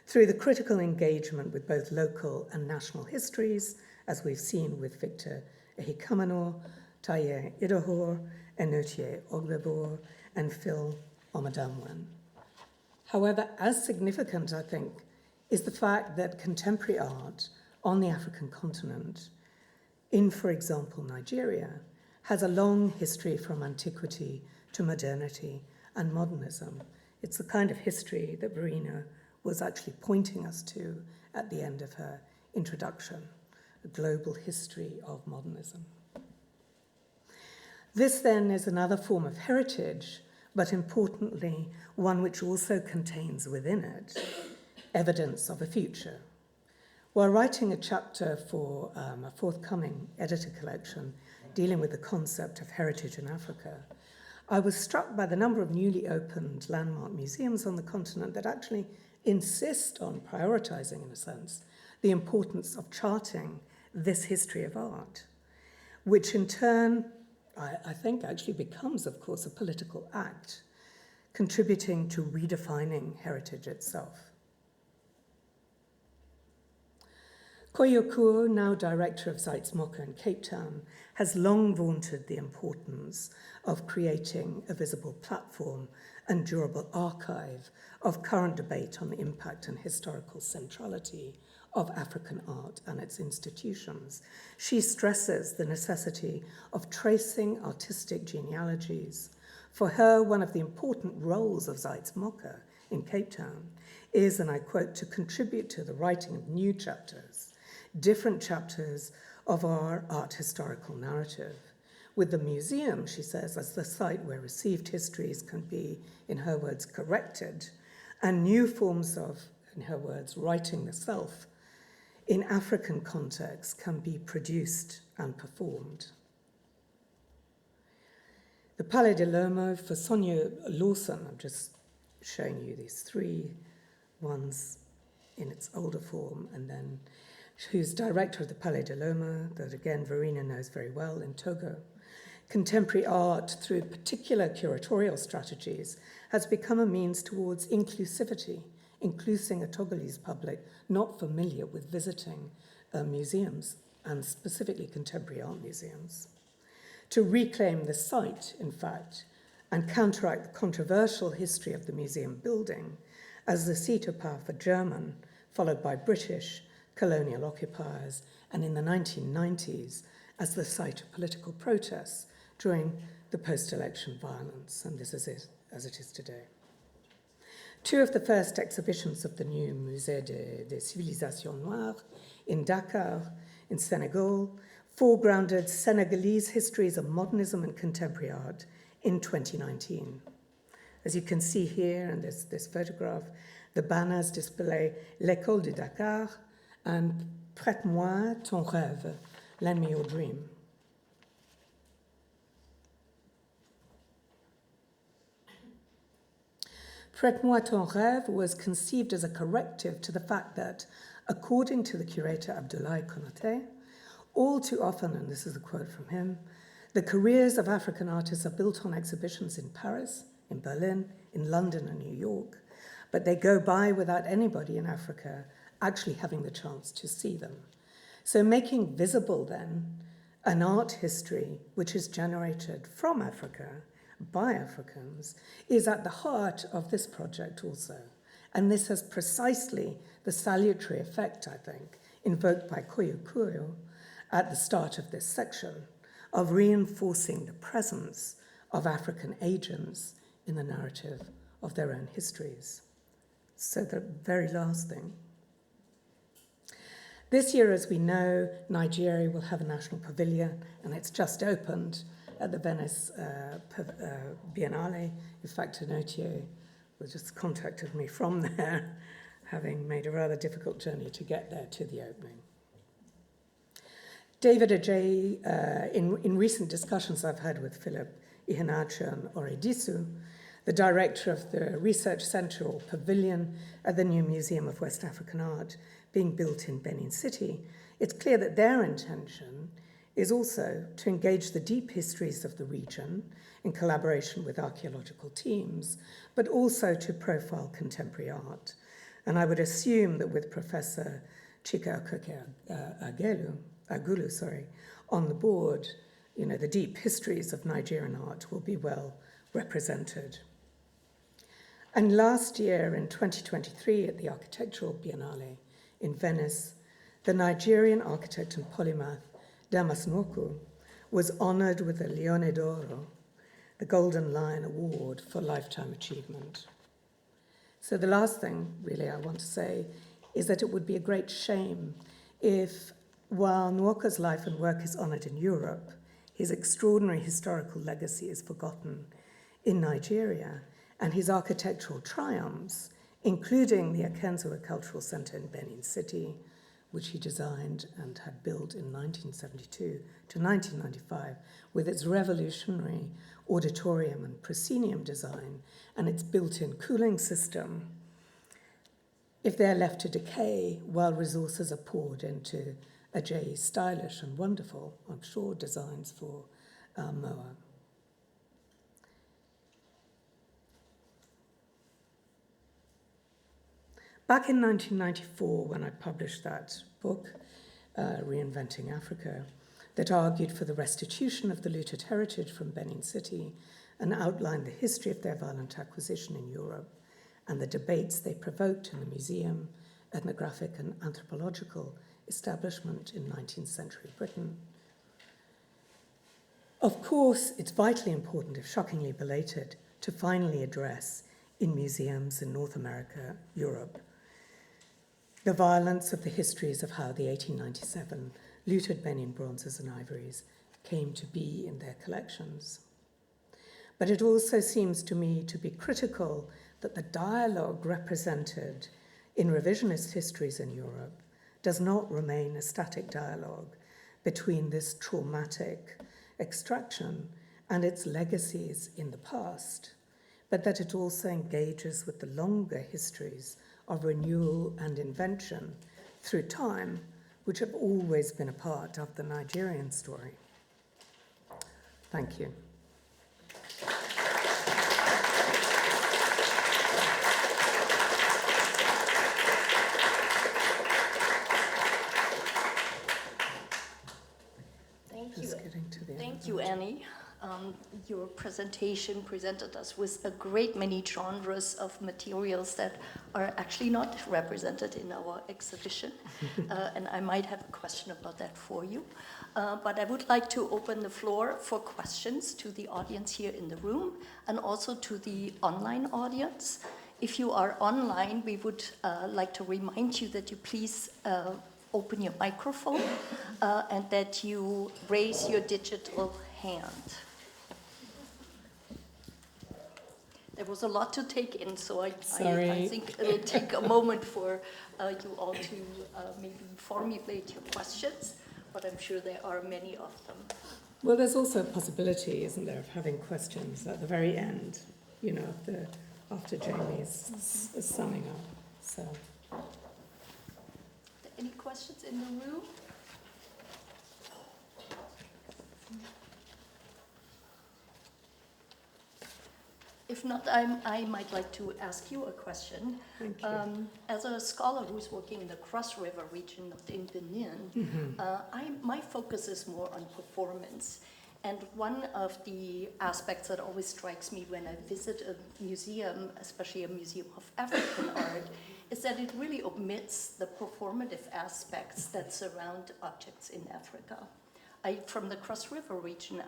Through the critical engagement with both local and national histories, as we've seen with Victor Ehikamano, Taye Idohor, Enotier Oglebor, and Phil Omadamwen. However, as significant, I think, is the fact that contemporary art on the African continent, in, for example, Nigeria, has a long history from antiquity to modernity and modernism. It's the kind of history that Verena was actually pointing us to at the end of her introduction, a global history of modernism. This then is another form of heritage, but importantly, one which also contains within it evidence of a future. While writing a chapter for a forthcoming editor collection dealing with the concept of heritage in Africa, I was struck by the number of newly opened landmark museums on the continent that actually insist on prioritizing, in a sense, the importance of charting this history of art, which in turn, I think, actually becomes, of course, a political act, contributing to redefining heritage itself. Koyo, now director of Sites Mocha in Cape Town, has long vaunted the importance of creating a visible platform and durable archive of current debate on the impact and historical centrality of African art and its institutions. She stresses the necessity of tracing artistic genealogies. For her, one of the important roles of Sites Mocha in Cape Town is, and I quote, to contribute to the writing of new chapters, different chapters of our art historical narrative. With the museum, she says, as the site where received histories can be, in her words, corrected, and new forms of, in her words, writing the self in African contexts can be produced and performed. The Palais de l'Homo for Sonia Lawson, I'm just showing you these three ones in its older form, and then who's director of the Palais de l'Homo, that again Verena knows very well, in Togo. Contemporary art, through particular curatorial strategies, has become a means towards inclusivity, including a Togolese public not familiar with visiting museums, and specifically contemporary art museums. To reclaim the site, in fact, and counteract the controversial history of the museum building as the seat of power for German, followed by British, colonial occupiers, and in the 1990s as the site of political protests during the post-election violence, and this is it as it is today. Two of the first exhibitions of the new Musée des Civilisations Noires in Dakar, in Senegal, foregrounded Senegalese histories of modernism and contemporary art in 2019. As you can see here in this photograph, the banners display L'École de Dakar and Prête-moi ton rêve, lend me your dream. Prête-moi ton rêve was conceived as a corrective to the fact that, according to the curator Abdoulaye Konaté, all too often, and this is a quote from him, the careers of African artists are built on exhibitions in Paris, in Berlin, in London and New York, but they go by without anybody in Africa actually having the chance to see them. So making visible then an art history which is generated from Africa by Africans is at the heart of this project also. And this has precisely the salutary effect, I think, invoked by Koyo at the start of this section, of reinforcing the presence of African agents in the narrative of their own histories. So the very last thing. This year, as we know, Nigeria will have a national pavilion, and it's just opened at the Venice Biennale. In fact, Enotier just contacted me from there, having made a rather difficult journey to get there to the opening. David Ajay, in recent discussions I've had with Philip Iheanacho and Oredisu, the director of the Research Centre or Pavilion at the new Museum of West African Art being built in Benin City, it's clear that their intention is also to engage the deep histories of the region in collaboration with archaeological teams, but also to profile contemporary art. And I would assume that with Professor Chika Agulu on the board, the deep histories of Nigerian art will be well represented. And last year, in 2023, at the Architectural Biennale in Venice, the Nigerian architect and polymath Damas Nwoku was honored with the Leone d'Oro, the Golden Lion Award for Lifetime Achievement. So the last thing, really, I want to say is that it would be a great shame if, while Nwoku's life and work is honored in Europe, his extraordinary historical legacy is forgotten in Nigeria, and his architectural triumphs, including the Akenzuwa Cultural Center in Benin City, which he designed and had built in 1972 to 1995, with its revolutionary auditorium and proscenium design and its built-in cooling system, if they're left to decay while resources are poured into Ajayi's stylish and wonderful, I'm sure, designs for Moa. Back in 1994, when I published that book, Reinventing Africa, that argued for the restitution of the looted heritage from Benin City and outlined the history of their violent acquisition in Europe and the debates they provoked in the museum, ethnographic and anthropological establishment in 19th century Britain. Of course, it's vitally important, if shockingly belated, to finally address in museums in North America, Europe, the violence of the histories of how the 1897 looted Benin bronzes and ivories came to be in their collections. But it also seems to me to be critical that the dialogue represented in revisionist histories in Europe does not remain a static dialogue between this traumatic extraction and its legacies in the past, but that it also engages with the longer histories of renewal and invention through time, which have always been a part of the Nigerian story. Thank you. Thank you, Annie. Your presentation presented us with a great many genres of materials that are actually not represented in our exhibition. And I might have a question about that for you. But I would like to open the floor for questions to the audience here in the room and also to the online audience. If you are online, we would like to remind you that you please open your microphone and that you raise your digital hand. There was a lot to take in, so I think it'll take a moment for you all to maybe formulate your questions, but I'm sure there are many of them. Well, there's also a possibility, isn't there, of having questions at the very end, after Jamie's summing up. So, any questions in the room? If not, I might like to ask you a question. Thank you. As a scholar who's working in the Cross River region in Benin, my focus is more on performance. And one of the aspects that always strikes me when I visit a museum, especially a museum of African art, is that it really omits the performative aspects that surround objects in Africa. From the Cross River region,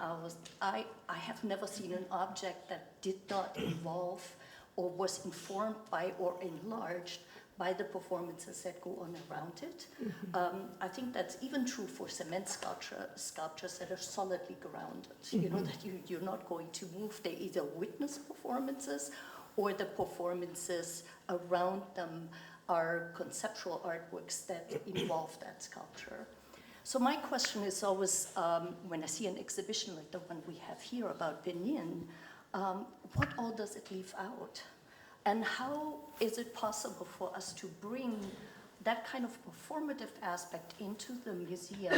I have never seen an object that did not involve or was informed by or enlarged by the performances that go on around it. I think that's even true for cement sculptures that are solidly grounded. That you're not going to move. They either witness performances or the performances around them are conceptual artworks that involve that sculpture. So my question is always, when I see an exhibition like the one we have here about Benin, what all does it leave out? And how is it possible for us to bring that kind of performative aspect into the museum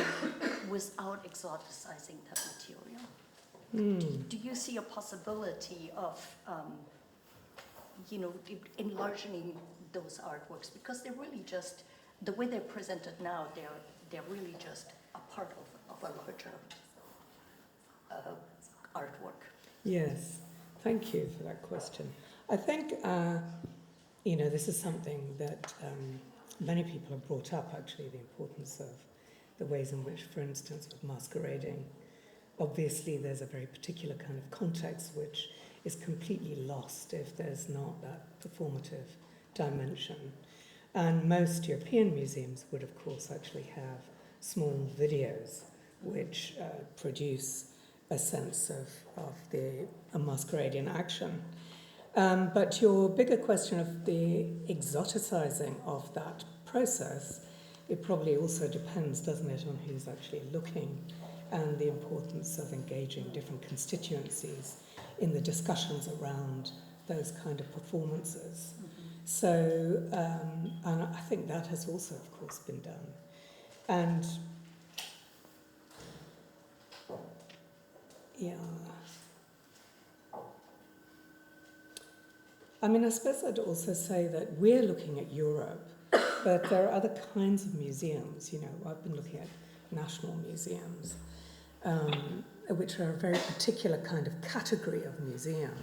without exoticizing that material? Do you see a possibility of, enlarging those artworks? Because they're really just, the way they're presented now, they're really just a part of a larger. artwork? Yes, thank you for that question. I think, this is something that many people have brought up, actually, the importance of the ways in which, for instance, with masquerading, obviously there's a very particular kind of context which is completely lost if there's not that performative dimension. And most European museums would, of course, actually have small videos which produce a sense of a masquerade in action. But your bigger question of the exoticizing of that process, it probably also depends, doesn't it, on who's actually looking and the importance of engaging different constituencies in the discussions around those kind of performances. So, and I think that has also, of course, been done. And, yeah. I mean, I suppose I'd also say that we're looking at Europe, but there are other kinds of museums. I've been looking at national museums, which are a very particular kind of category of museum.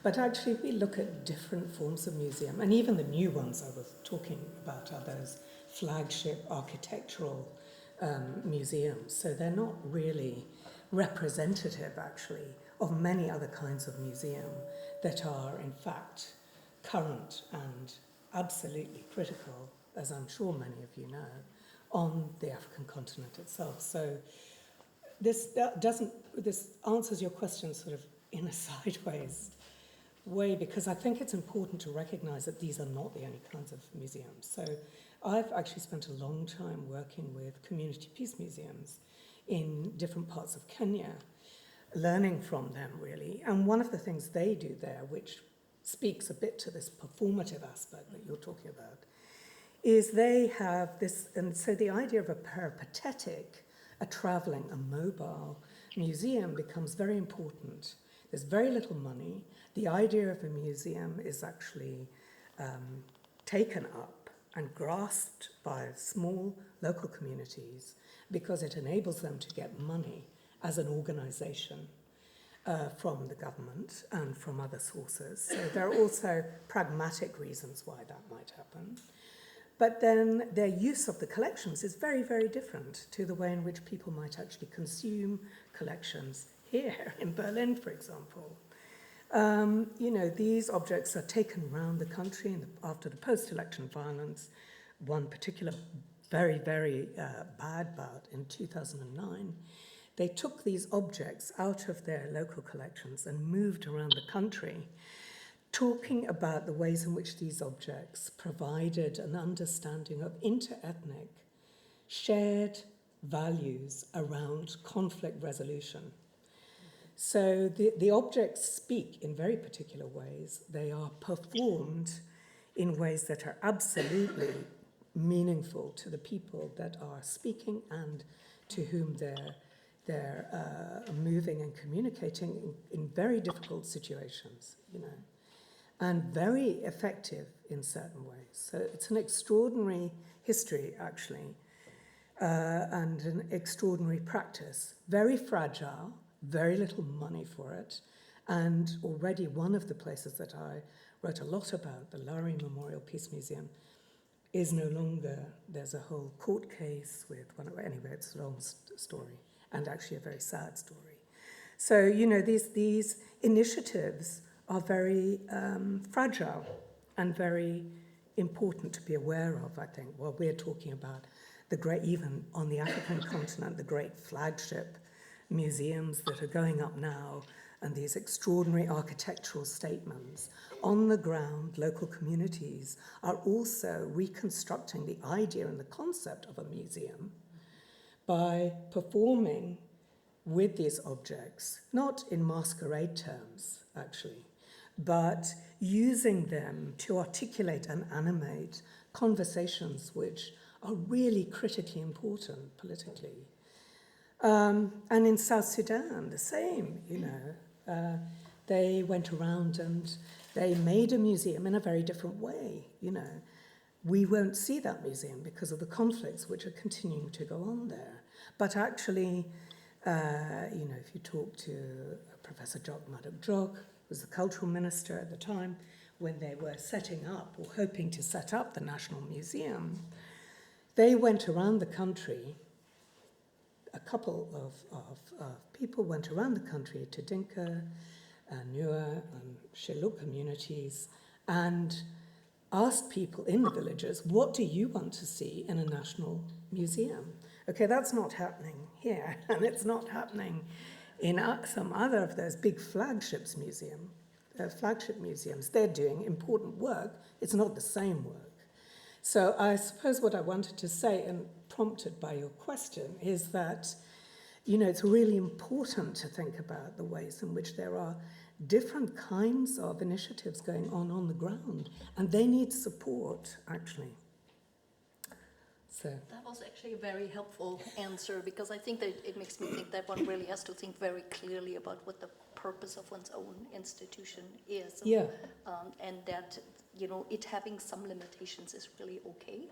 But actually, we look at different forms of museum, and even the new ones I was talking about are those flagship architectural museums. So they're not really representative, actually, of many other kinds of museum that are, in fact, current and absolutely critical, as I'm sure many of you know, on the African continent itself. So this answers your question sort of in a sideways way, because I think it's important to recognize that these are not the only kinds of museums. So I've actually spent a long time working with community peace museums in different parts of Kenya, learning from them, really. And one of the things they do there, which speaks a bit to this performative aspect that you're talking about, is they have this, and so the idea of a peripatetic, a traveling, a mobile museum becomes very important. There's very little money. The idea of a museum is actually taken up and grasped by small local communities because it enables them to get money as an organization from the government and from other sources. So there are also pragmatic reasons why that might happen. But then their use of the collections is very, very different to the way in which people might actually consume collections here in Berlin, for example. These objects are taken around the country after the post-election violence. One particular very, very bad bout in 2009, they took these objects out of their local collections and moved around the country, talking about the ways in which these objects provided an understanding of inter-ethnic shared values around conflict resolution. So the objects speak in very particular ways. They are performed in ways that are absolutely meaningful to the people that are speaking and to whom they're moving and communicating in very difficult situations, and very effective in certain ways. So it's an extraordinary history, actually, and an extraordinary practice. Very fragile, very little money for it, and already one of the places that I wrote a lot about, the Lowry Memorial Peace Museum, is no longer. There's a whole court case with anyway, it's a long story, and actually a very sad story. So, these initiatives are very fragile and very important to be aware of, I think, while we're talking about even on the African continent, the great flagship museums that are going up now, and these extraordinary architectural statements. On the ground, local communities are also reconstructing the idea and the concept of a museum by performing with these objects, not in masquerade terms, actually, but using them to articulate and animate conversations which are really critically important politically. And in South Sudan, the same, they went around and they made a museum in a very different way, We won't see that museum because of the conflicts which are continuing to go on there. But actually, If you talk to Professor Jock Maddock Jock, who was the cultural minister at the time, when they were setting up or hoping to set up the National Museum, they went around the country, a couple of people went around the country to Dinka, Nuer and Shilluk communities and asked people in the villages, what do you want to see in a national museum? Okay, that's not happening here, and it's not happening in some other of those big flagship museums. They're doing important work. It's not the same work. So I suppose what I wanted to say, and prompted by your question, is that, it's really important to think about the ways in which there are different kinds of initiatives going on the ground, and they need support, actually. So that was actually a very helpful answer, because I think that it makes me think that one really has to think very clearly about what the purpose of one's own institution is. Yeah. And that, it having some limitations is really okay.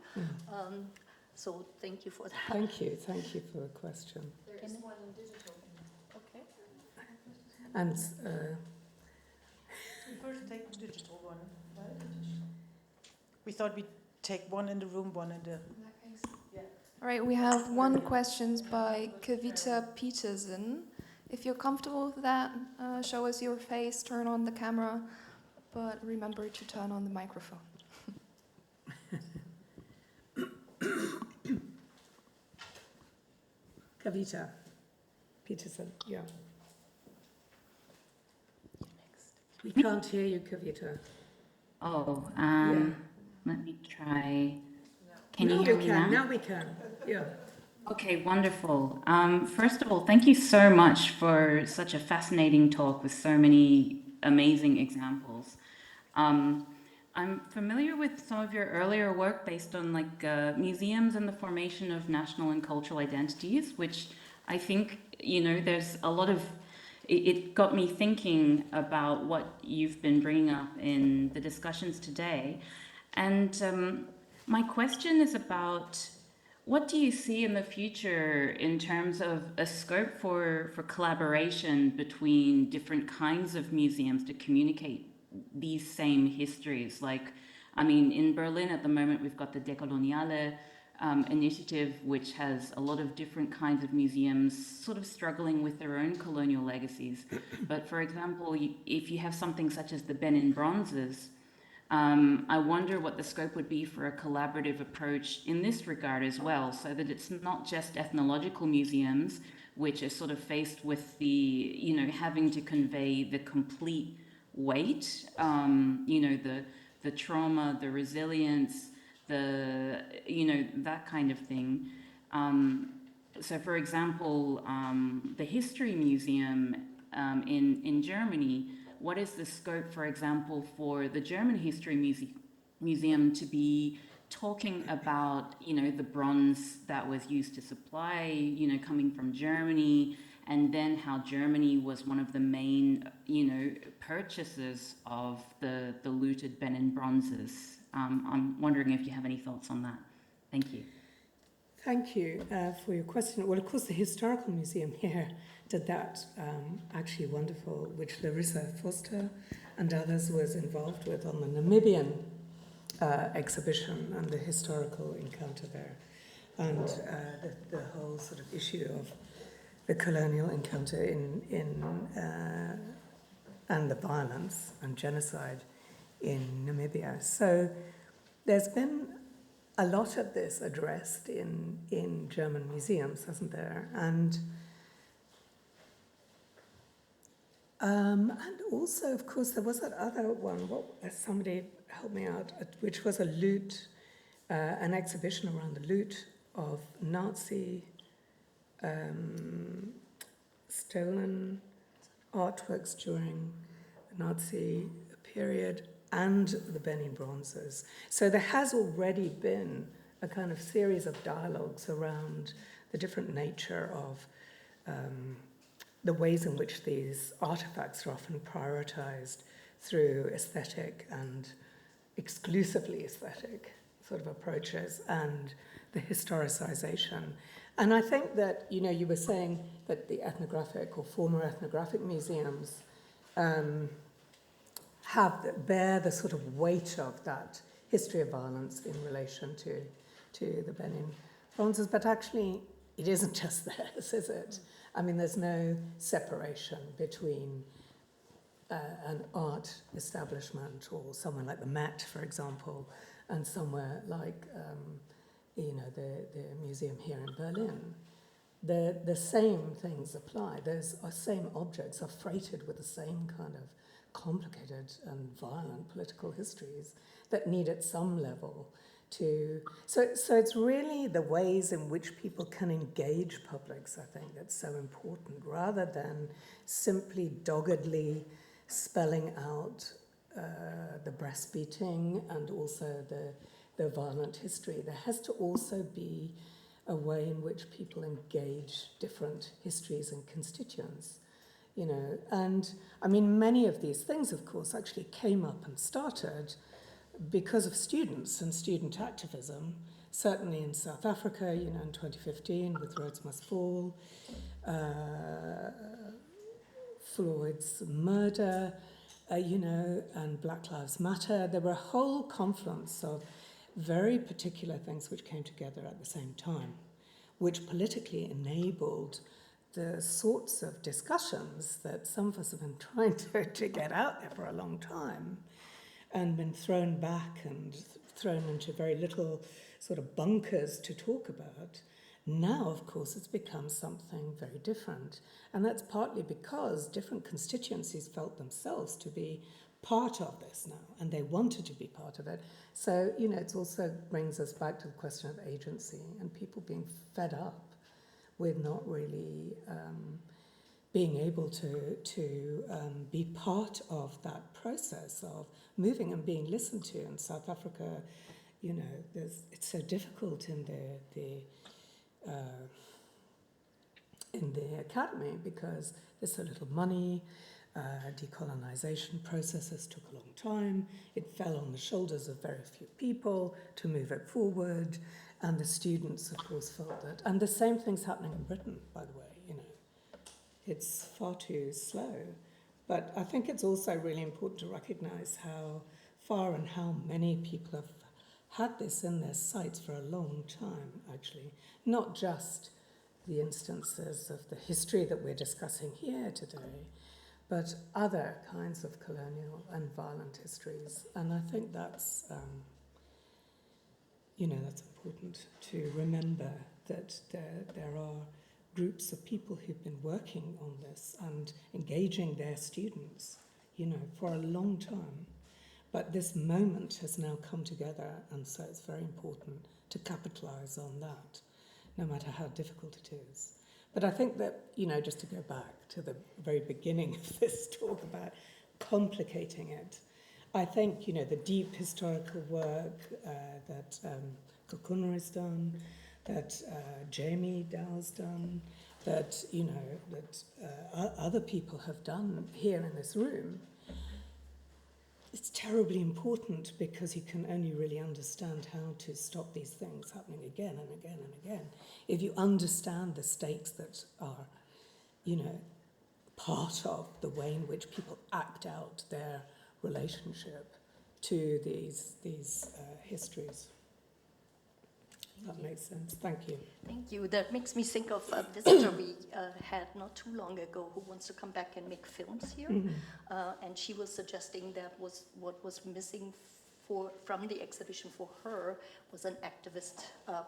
So thank you for that. Thank you for the question. There is one in digital. Okay. And we first take the digital one. We thought we'd take one in the room, one in the... All right, we have one question by Kavita Peterson. If you're comfortable with that, show us your face, turn on the camera, but remember to turn on the microphone. Kavita Peterson, yeah. We can't hear you, Kavita. Oh, Yeah. Let me try. Can you hear me now? Now we can, yeah. Okay, wonderful. First of all, thank you so much for such a fascinating talk with so many amazing examples. I'm familiar with some of your earlier work based on museums and the formation of national and cultural identities, which I think, there's a lot of, it got me thinking about what you've been bringing up in the discussions today. And my question is about, what do you see in the future in terms of a scope for collaboration between different kinds of museums to communicate these same histories? In Berlin at the moment, we've got the Dekoloniale initiative, which has a lot of different kinds of museums sort of struggling with their own colonial legacies. But for example, if you have something such as the Benin Bronzes, I wonder what the scope would be for a collaborative approach in this regard as well, so that it's not just ethnological museums, which are sort of faced with the, having to convey the complete weight, the trauma, the resilience, that kind of thing. So for example, the History Museum in Germany, what is the scope, for example, for the German History Museum to be talking about, the bronze that was used to supply, coming from Germany, and then how Germany was one of the main, purchasers of the looted Benin bronzes? I'm wondering if you have any thoughts on that. Thank you. Thank you for your question. Well, of course, the Historical Museum here did that actually wonderful, which Larissa Foster and others was involved with on the Namibian exhibition and the historical encounter there, and the whole sort of issue of the colonial encounter and the violence and genocide in Namibia. So there's been a lot of this addressed in German museums, hasn't there? And also, of course, there was that other one, somebody help me out, which was a loot, an exhibition around the loot of Nazi stolen artworks during the Nazi period and the Benin bronzes. So there has already been a kind of series of dialogues around the different nature of the ways in which these artifacts are often prioritized through aesthetic and exclusively aesthetic sort of approaches and the historicization. And I think that, you know, you were saying that the ethnographic or former ethnographic museums bear the sort of weight of that history of violence in relation to the Benin bronzes, but actually it isn't just theirs, is it? I mean, there's no separation between an art establishment or somewhere like the Met, for example, and somewhere like, you know, the museum here in Berlin. The same things apply. Those same objects are freighted with the same kind of complicated and violent political histories that need at some level to... So it's really the ways in which people can engage publics, I think, that's so important, rather than simply doggedly spelling out the breastbeating and also the violent history. There has to also be a way in which people engage different histories and constituents, you know. And I mean, many of these things, of course, actually came up and started because of students and student activism, certainly in South Africa, you know, in 2015 with Rhodes Must Fall, Floyd's murder, you know, and Black Lives Matter. There were a whole confluence of very particular things which came together at the same time, which politically enabled the sorts of discussions that some of us have been trying to get out there for a long time and been thrown back and thrown into very little sort of bunkers to talk about. Now, of course, it's become something very different. And that's partly because different constituencies felt themselves to be part of this now, and they wanted to be part of it. So, you know, it also brings us back to the question of agency and people being fed up with not really being able to be part of that process of moving and being listened to. In South Africa, you know, it's so difficult in the academy because there's so little money. Decolonization processes took a long time. It fell on the shoulders of very few people to move it forward. And the students, of course, felt that. And the same thing's happening in Britain, by the way, you know. It's far too slow. But I think it's also really important to recognize how far and how many people have had this in their sights for a long time, actually. Not just the instances of the history that we're discussing here today, but other kinds of colonial and violent histories. And I think that's, you know, that's important to remember that there are groups of people who've been working on this and engaging their students, you know, for a long time. But this moment has now come together, and so it's very important to capitalize on that, no matter how difficult it is. But I think that, you know, just to go back to the very beginning of this talk about complicating it, I think, you know, the deep historical work that Kultur has done, that Jamie Dow's done, that, you know, that other people have done here in this room, it's terribly important because you can only really understand how to stop these things happening again and again and again if you understand the stakes that are, you know, part of the way in which people act out their relationship to these histories. That makes sense. Thank you. Thank you. That makes me think of a visitor we had not too long ago who wants to come back and make films here. And she was suggesting that what was missing from the exhibition for her was an activist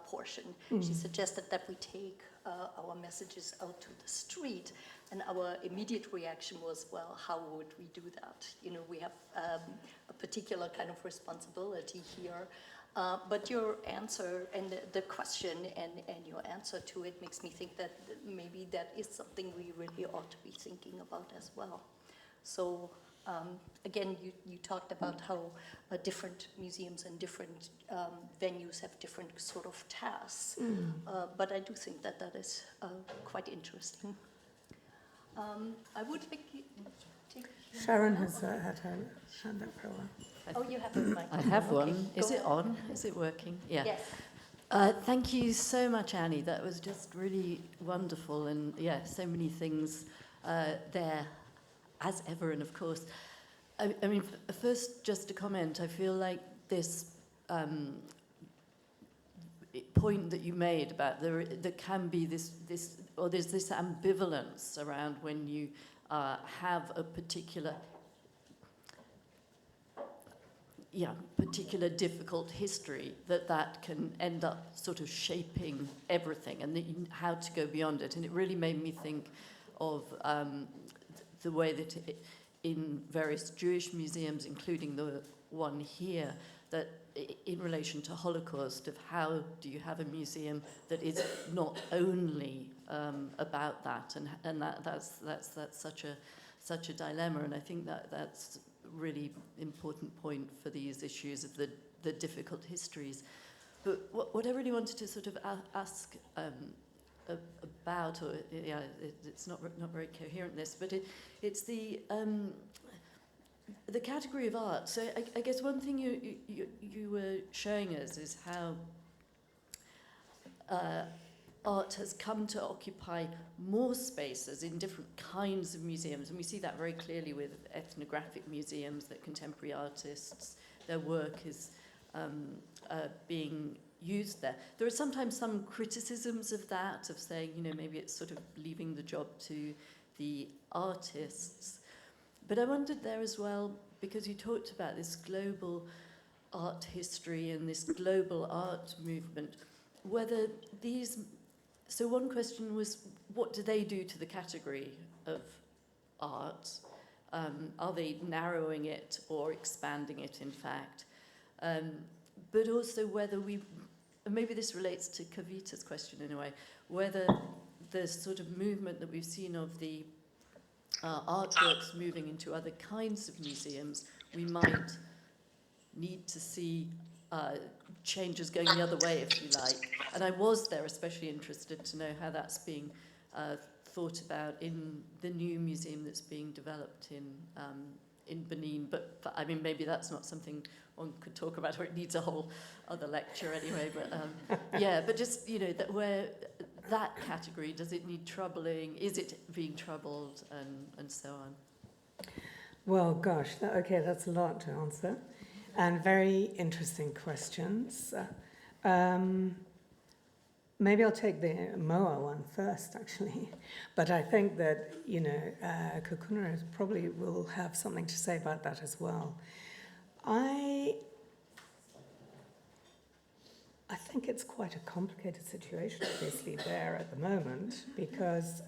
portion. She suggested that we take our messages out to the street. And our immediate reaction was, well, how would we do that? You know, we have a particular kind of responsibility here. But your answer and the question and your answer to it makes me think that maybe that is something we really ought to be thinking about as well. So again, you talked about how different museums and different venues have different sort of tasks. But I do think that that is quite interesting. I would like to take Sharon has had her hand up for a while. Oh, you have a mic. I have Okay, one. go Is it ahead. on? Is it working? Yeah. Yes. Thank you so much, Annie. That was just really wonderful, and yeah, so many things there, as ever. And of course, I mean, first, just to comment, I feel like this point that you made about there can be this or there's this ambivalence around when you have a particular difficult history, that can end up sort of shaping everything, and how to go beyond it. And it really made me think of the way that in various Jewish museums, including the one here, that in relation to Holocaust, of how do you have a museum that is not only about that, and that's such a dilemma. And I think that's really important point for these issues of the difficult histories. But what I really wanted to sort of ask about, or it's not very coherent, this, but it's the category of art. So I guess one thing you were showing us is how art has come to occupy more spaces in different kinds of museums. And we see that very clearly with ethnographic museums, that contemporary artists, their work is being used there. There are sometimes some criticisms of that, of saying, maybe it's sort of leaving the job to the artists. But I wondered there as well, because you talked about this global art history and this global art movement, whether these... So one question was, what do they do to the category of art? Are they narrowing it or expanding it, in fact? But also whether maybe this relates to Kavita's question in a way, whether the sort of movement that we've seen of the artworks moving into other kinds of museums, we might need to see changes going the other way, if you like. And I was there especially interested to know how that's being thought about in the new museum that's being developed in Benin. But I mean, maybe that's not something one could talk about, or it needs a whole other lecture anyway. But yeah, but just, that where that category, does it need troubling? Is it being troubled, and so on? Well, gosh, that's a lot to answer. And very interesting questions. Maybe I'll take the MOA one first, actually. But I think that, Kukunra probably will have something to say about that as well. I think it's quite a complicated situation, obviously, there at the moment, because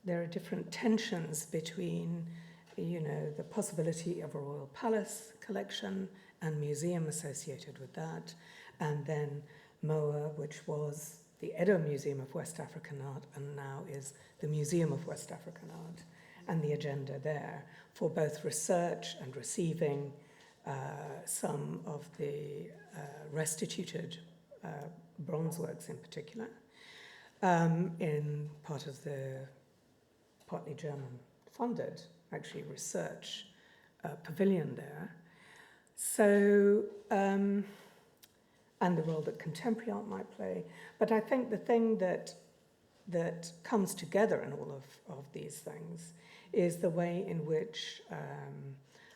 there are different tensions between the possibility of a royal palace collection and museum associated with that, and then MOA, which was the Edo Museum of West African Art and now is the Museum of West African Art, and the agenda there for both research and receiving some of the restituted bronze works in particular, in part of the partly German funded actually research pavilion there. So, and the role that contemporary art might play. But I think the thing that comes together in all of these things is the way in which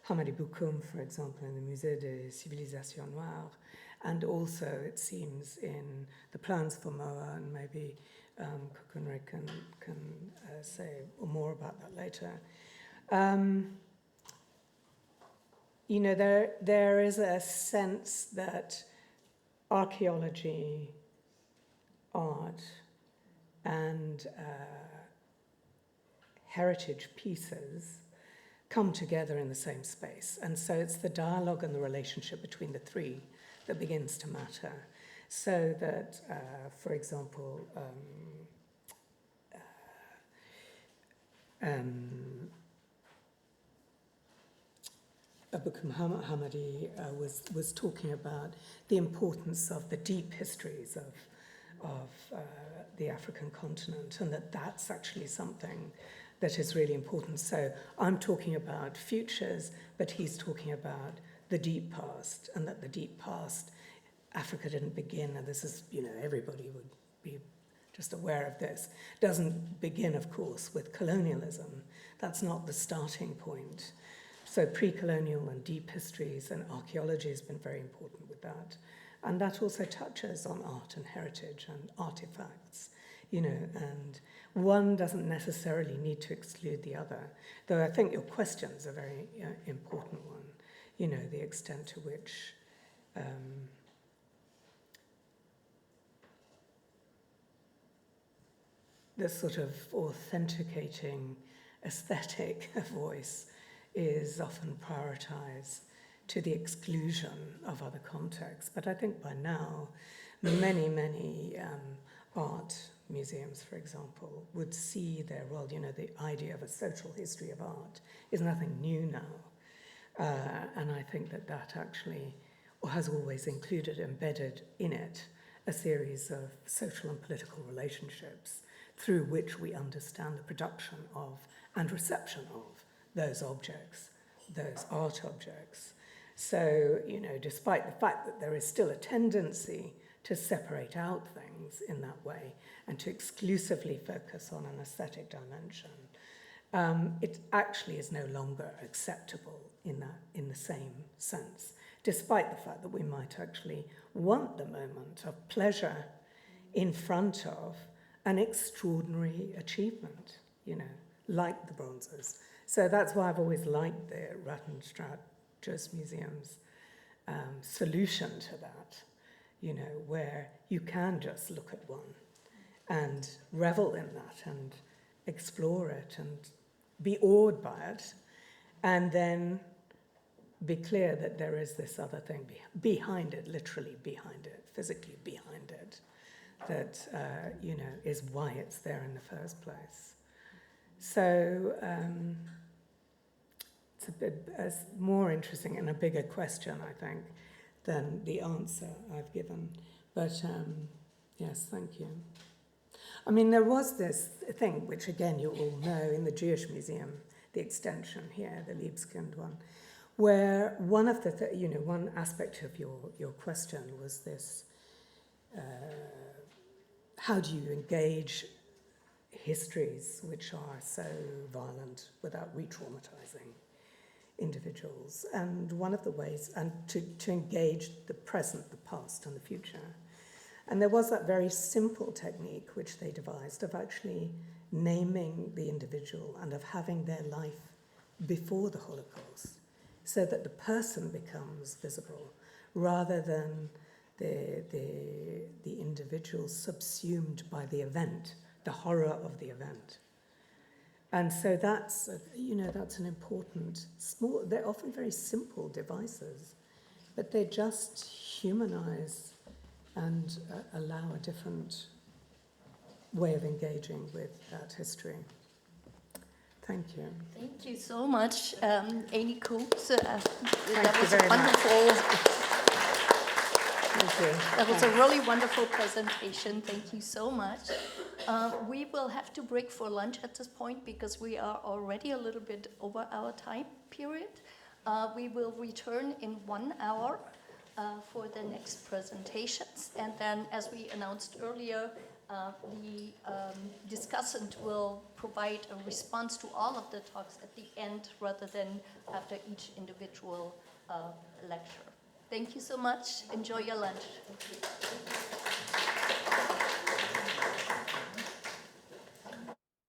Hamadi Bokoum, for example, in the Musée des Civilisations Noires, and also, it seems, in the plans for MOA, and maybe Kukunre can say more about that later. There is a sense that archaeology, art, and heritage pieces come together in the same space. And so it's the dialogue and the relationship between the three that begins to matter. So that, for example, Aboukam Hamadi was talking about the importance of the deep histories the African continent, and that's actually something that is really important. So I'm talking about futures, but he's talking about the deep past, and that the deep past, Africa didn't begin, and this is, everybody would be just aware of this, doesn't begin, of course, with colonialism. That's not the starting point. So pre-colonial and deep histories and archaeology has been very important with that. And that also touches on art and heritage and artifacts, and one doesn't necessarily need to exclude the other, though I think your question's a very important one, the extent to which the sort of authenticating aesthetic voice is often prioritized to the exclusion of other contexts. But I think by now, many art museums, for example, would see their role. The idea of a social history of art is nothing new now. And I think that actually has always included, embedded in it, a series of social and political relationships through which we understand the production of and reception of those objects, those art objects. So, despite the fact that there is still a tendency to separate out things in that way and to exclusively focus on an aesthetic dimension, it actually is no longer acceptable in the same sense, despite the fact that we might actually want the moment of pleasure in front of an extraordinary achievement, like the bronzes. So that's why I've always liked the Rattenstraat Museum's solution to that, where you can just look at one and revel in that and explore it and be awed by it, and then be clear that there is this other thing behind it, literally behind it, physically behind it, that, is why it's there in the first place. So it's a bit more interesting and a bigger question, I think, than the answer I've given. But yes, thank you. I mean, there was this thing, which again you all know, in the Jewish Museum, the extension here, the Libeskind one, where one of the, one aspect of your question was this, how do you engage histories which are so violent without re-traumatizing individuals? And one of the ways, and to engage the present, the past, and the future. And there was that very simple technique which they devised of actually naming the individual and of having their life before the Holocaust, so that the person becomes visible rather than the individual subsumed by the event, the horror of the event. And so that's an important, small, they're often very simple devices, but they just humanize and allow a different way of engaging with that history. Thank you. Thank you so much, Amy Coombes. That you was very wonderful. Thank you. That was a really wonderful presentation. Thank you so much. We will have to break for lunch at this point because we are already a little bit over our time period. We will return in 1 hour for the next presentations. And then, as we announced earlier, the discussant will provide a response to all of the talks at the end rather than after each individual lecture. Thank you so much. Enjoy your lunch.